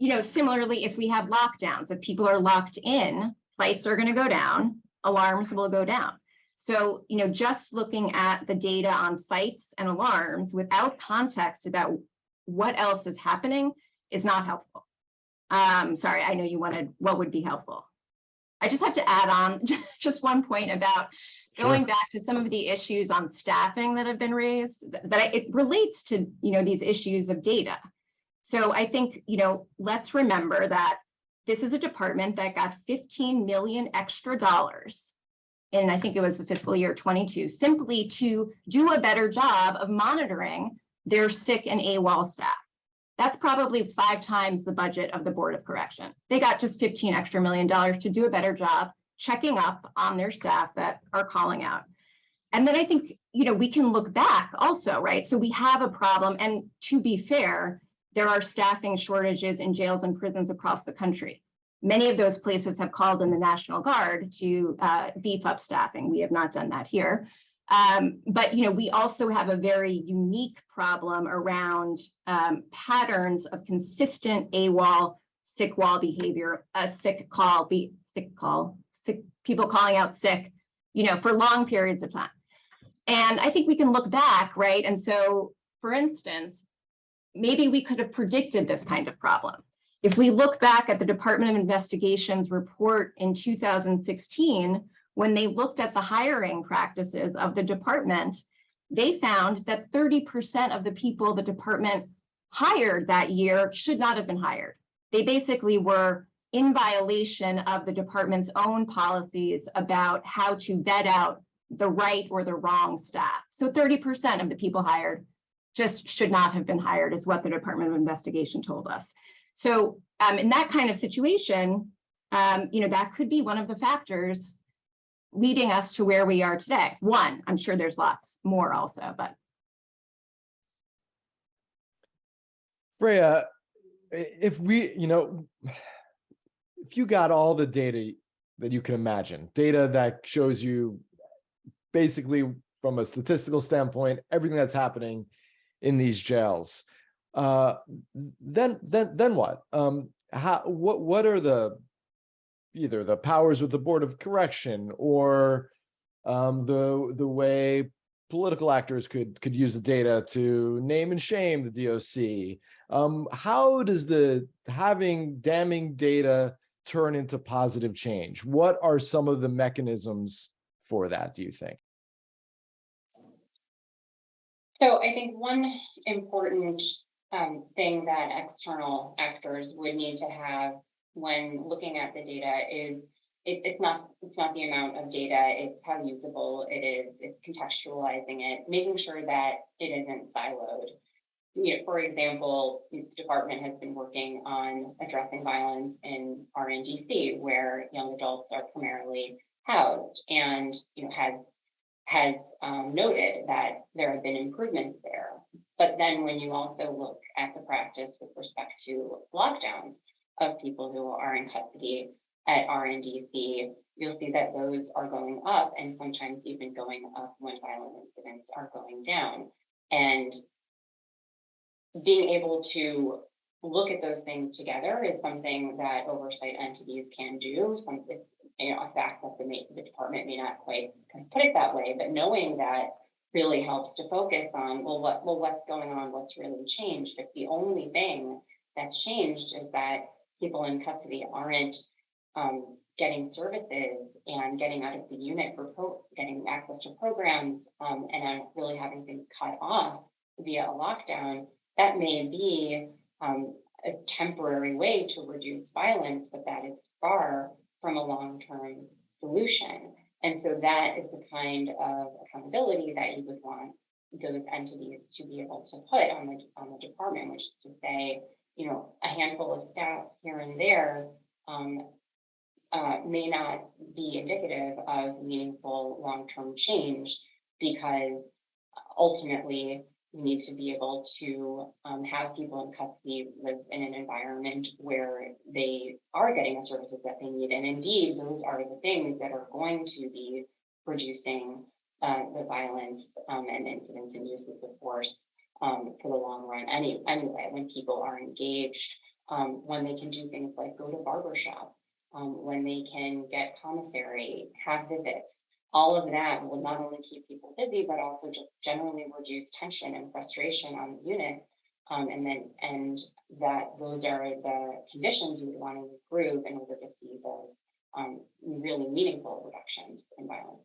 You know, similarly, if we have lockdowns, if people are locked in, fights are going to go down, alarms will go down. So, you know, just looking at the data on fights and alarms without context about what else is happening is not helpful. Sorry, I know you wanted what would be helpful. I just have to add on just one point about going back to some of the issues on staffing that have been raised, that it relates to, you know, these issues of data. So I think, you know, let's remember that this is a department that got $15 million extra dollars in, I think it was the fiscal year 22, simply to do a better job of monitoring their sick and AWOL staff. That's probably 5 times the budget of the Board of Correction. They got just $15 extra million to do a better job checking up on their staff that are calling out. And then I think, you know, we can look back also, right? So we have a problem, and to be fair, there are staffing shortages in jails and prisons across the country. Many of those places have called in the National Guard to beef up staffing. We have not done that here. But, you know, we also have a very unique problem around patterns of consistent AWOL, sick wall behavior, sick people calling out sick, you know, for long periods of time. And I think we can look back, right? And so, for instance, maybe we could have predicted this kind of problem. If we look back at the Department of Investigation's report in 2016, when they looked at the hiring practices of the department, they found that 30% of the people the department hired that year should not have been hired. They basically were in violation of the department's own policies about how to vet out the right or the wrong staff. So 30% of the people hired just should not have been hired, is what the Department of Investigation told us. So in that kind of situation, you know, that could be one of the factors leading us to where we are today. One, I'm sure there's lots more also, but. Freya, if we, you know, if you got all the data that you can imagine, data that shows you basically from a statistical standpoint, everything that's happening in these jails, then what? What are the either the powers with the Board of Correction or the way political actors could use the data to name and shame the DOC? How does the having damning data turn into positive change? What are some of the mechanisms for that, do you think? So I think one important thing that external actors would need to have when looking at the data is it's not the amount of data, it's how usable it is, it's contextualizing it, making sure that it isn't siloed. You know, for example, the department has been working on addressing violence in RNDC, where young adults are primarily housed, and you know has noted that there have been improvements there. But then when you also look at the practice with respect to lockdowns of people who are in custody at RNDC, you'll see that those are going up, and sometimes even going up when violent incidents are going down. And being able to look at those things together is something that oversight entities can do. It's, you know, a fact that the department may not quite put it that way, but knowing that really helps to focus on, well, what's going on, what's really changed. If the only thing that's changed is that people in custody aren't getting services and getting out of the unit for getting access to programs and aren't really having things cut off via a lockdown. That may be a temporary way to reduce violence, but that is far from a long-term solution. And so that is the kind of accountability that you would want those entities to be able to put on the department, which is to say, you know, a handful of staff here and there may not be indicative of meaningful long-term change, because ultimately we need to be able to have people in custody live in an environment where they are getting the services that they need. And indeed, those are the things that are going to be reducing the violence and incidents and uses of force for the long run. Anyway, when people are engaged, when they can do things like go to barbershop, when they can get commissary, have visits, all of that will not only keep people busy, but also just generally reduce tension and frustration on the unit. And that those are the conditions you would want to improve in order to see those really meaningful reductions in violence.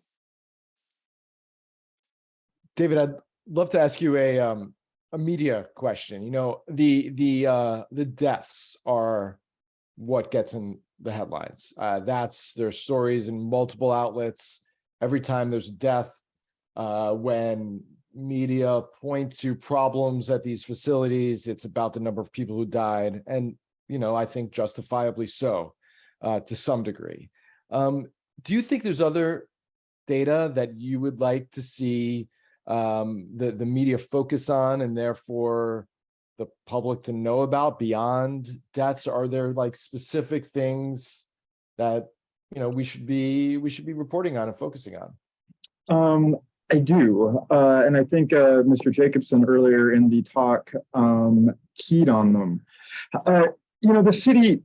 David, I'd love to ask you a media question. You know, the deaths are what gets in the headlines. There's stories in multiple outlets. Every time there's a death, when media point to problems at these facilities, it's about the number of people who died. And, you know, I think justifiably so, to some degree. Do you think there's other data that you would like to see the media focus on, and therefore the public to know about beyond deaths? Are there like specific things that, you know, we should be reporting on and focusing on? I do, and I think Mr. Jacobson earlier in the talk keyed on them. You know, the city,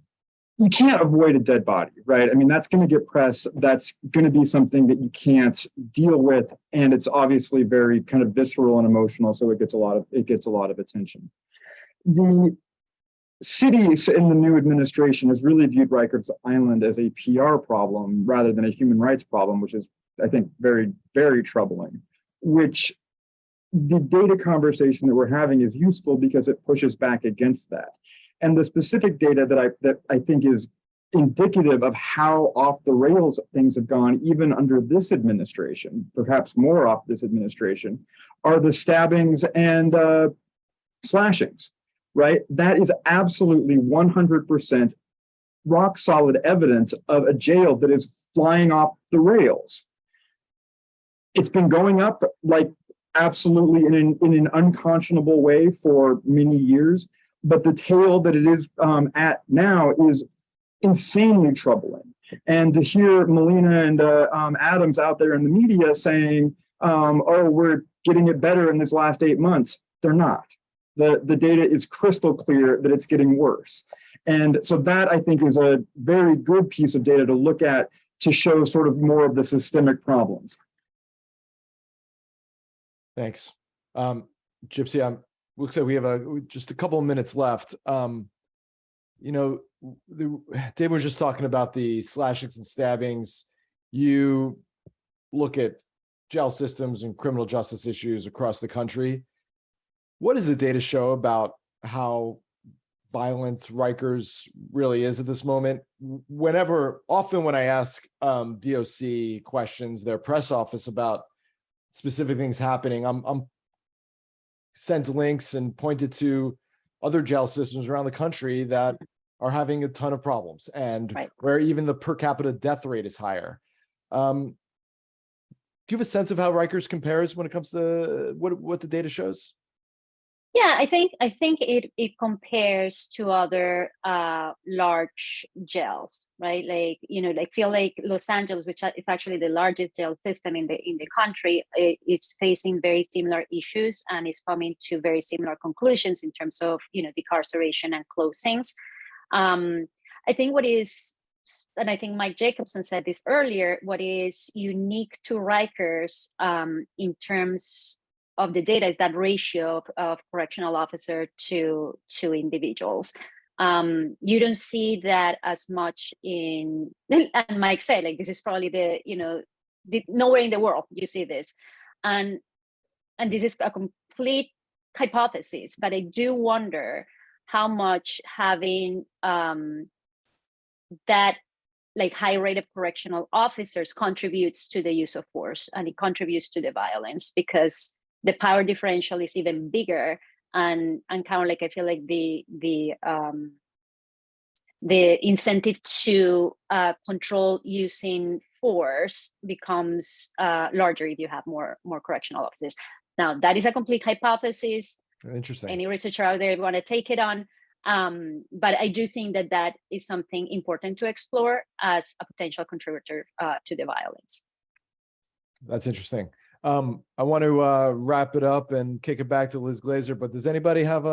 you can't avoid a dead body, right? I mean, that's going to get press. That's going to be something that you can't deal with, and it's obviously very kind of visceral and emotional, so it gets a lot of attention. The city in the new administration has really viewed Rikers Island as a PR problem rather than a human rights problem, which is, I think, very, very troubling. Which the data conversation that we're having is useful because it pushes back against that. And the specific data that I think is indicative of how off the rails things have gone, even under this administration, perhaps more off this administration, are the stabbings and slashings, right? That is absolutely 100% rock solid evidence of a jail that is flying off the rails. It's been going up like absolutely in an unconscionable way for many years, but the tail that it is at now is insanely troubling. And to hear Melina and Adams out there in the media saying, oh, we're getting it better in this last 8 months, they're not. The data is crystal clear that it's getting worse. And so that, I think, is a very good piece of data to look at to show sort of more of the systemic problems. Thanks. Gypsy, looks like we have just a couple of minutes left. You know, David was just talking about the slashings and stabbings. You look at jail systems and criminal justice issues across the country. What does the data show about how violent Rikers really is at this moment? Often when I ask DOC questions, their press office about specific things happening, I'm sent links and pointed to other jail systems around the country that are having a ton of problems, and where even the per capita death rate is higher. Do you have a sense of how Rikers compares when it comes to what the data shows? Yeah, I think it compares to other large jails, right? Like, you know, I feel like Los Angeles, which is actually the largest jail system in the country, is facing very similar issues and is coming to very similar conclusions in terms of, you know, decarceration and closings. I think what is, and I think Mike Jacobson said this earlier, what is unique to Rikers in terms of the data is that ratio of correctional officer to individuals. You don't see that as much in, and Mike said, like, this is probably nowhere in the world you see this. And this is a complete hypothesis, but I do wonder how much having that like high rate of correctional officers contributes to the use of force, and it contributes to the violence, because the power differential is even bigger, and kind of like I feel like the incentive to control using force becomes larger if you have more correctional officers. Now, that is a complete hypothesis. Interesting. Any researcher out there want to take it on. But I do think that is something important to explore as a potential contributor to the violence. That's interesting. I want to wrap it up and kick it back to Liz Glazer, but does anybody have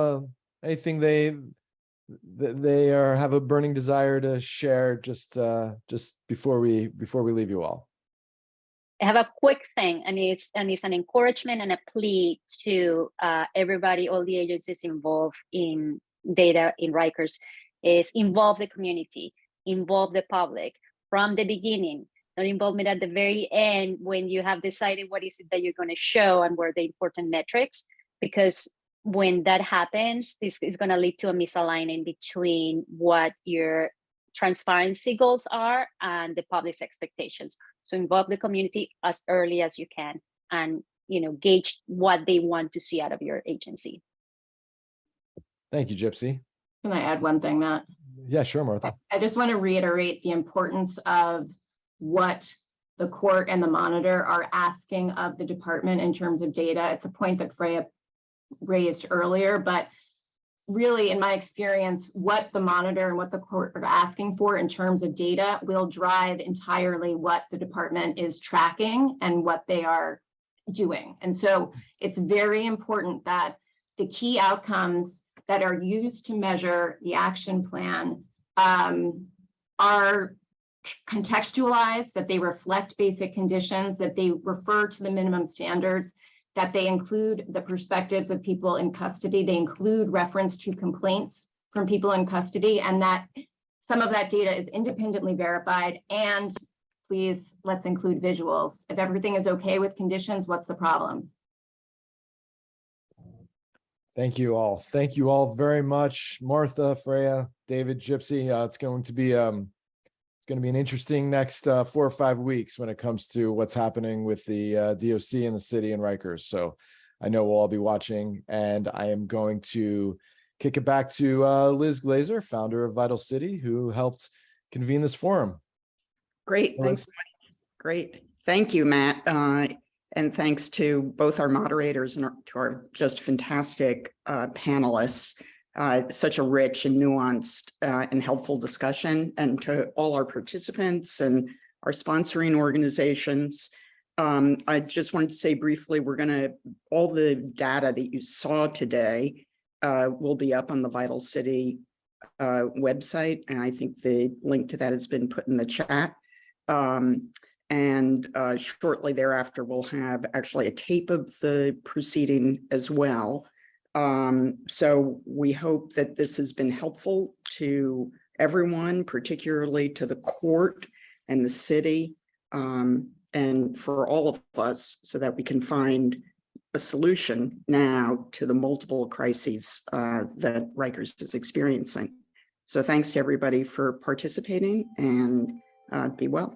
anything they have a burning desire to share just before we leave you all? I have a quick thing, and it's an encouragement and a plea to everybody, all the agencies involved in data in Rikers, is involve the community, involve the public from the beginning, not involvement at the very end when you have decided what is it that you're going to show and what are the important metrics, because when that happens, this is going to lead to a misalignment between what your transparency goals are and the public's expectations. So involve the community as early as you can, and gauge what they want to see out of your agency. Thank you, Gypsy. Can I add one thing, Matt? Yeah, sure, Martha. I just want to reiterate the importance of what the court and the monitor are asking of the department in terms of data. It's a point that Freya raised earlier, but really, in my experience, what the monitor and what the court are asking for in terms of data will drive entirely what the department is tracking and what they are doing. And so it's very important that the key outcomes that are used to measure the action plan are contextualized, that they reflect basic conditions, that they refer to the minimum standards, that they include the perspectives of people in custody, they include reference to complaints from people in custody, and that some of that data is independently verified. And please, let's include visuals. If everything is okay with conditions, what's the problem? Thank you all. Thank you all very much, Martha, Freya, David, Gypsy. It's going to be an interesting next 4 or 5 weeks when it comes to what's happening with the DOC and the city and Rikers. So I know we'll all be watching, and I am going to kick it back to Liz Glazer, founder of Vital City, who helped convene this forum. Great, thanks. Great, thank you, Matt. And thanks to both our moderators and to our just fantastic panelists. Such a rich and nuanced and helpful discussion, and to all our participants and our sponsoring organizations. I just wanted to say briefly, all the data that you saw today will be up on the Vital City website, and I think the link to that has been put in the chat. And shortly thereafter, we'll have actually a tape of the proceeding as well. So we hope that this has been helpful to everyone, particularly to the court and the city, and for all of us, so that we can find a solution now to the multiple crises that Rikers is experiencing. So thanks to everybody for participating, and be well.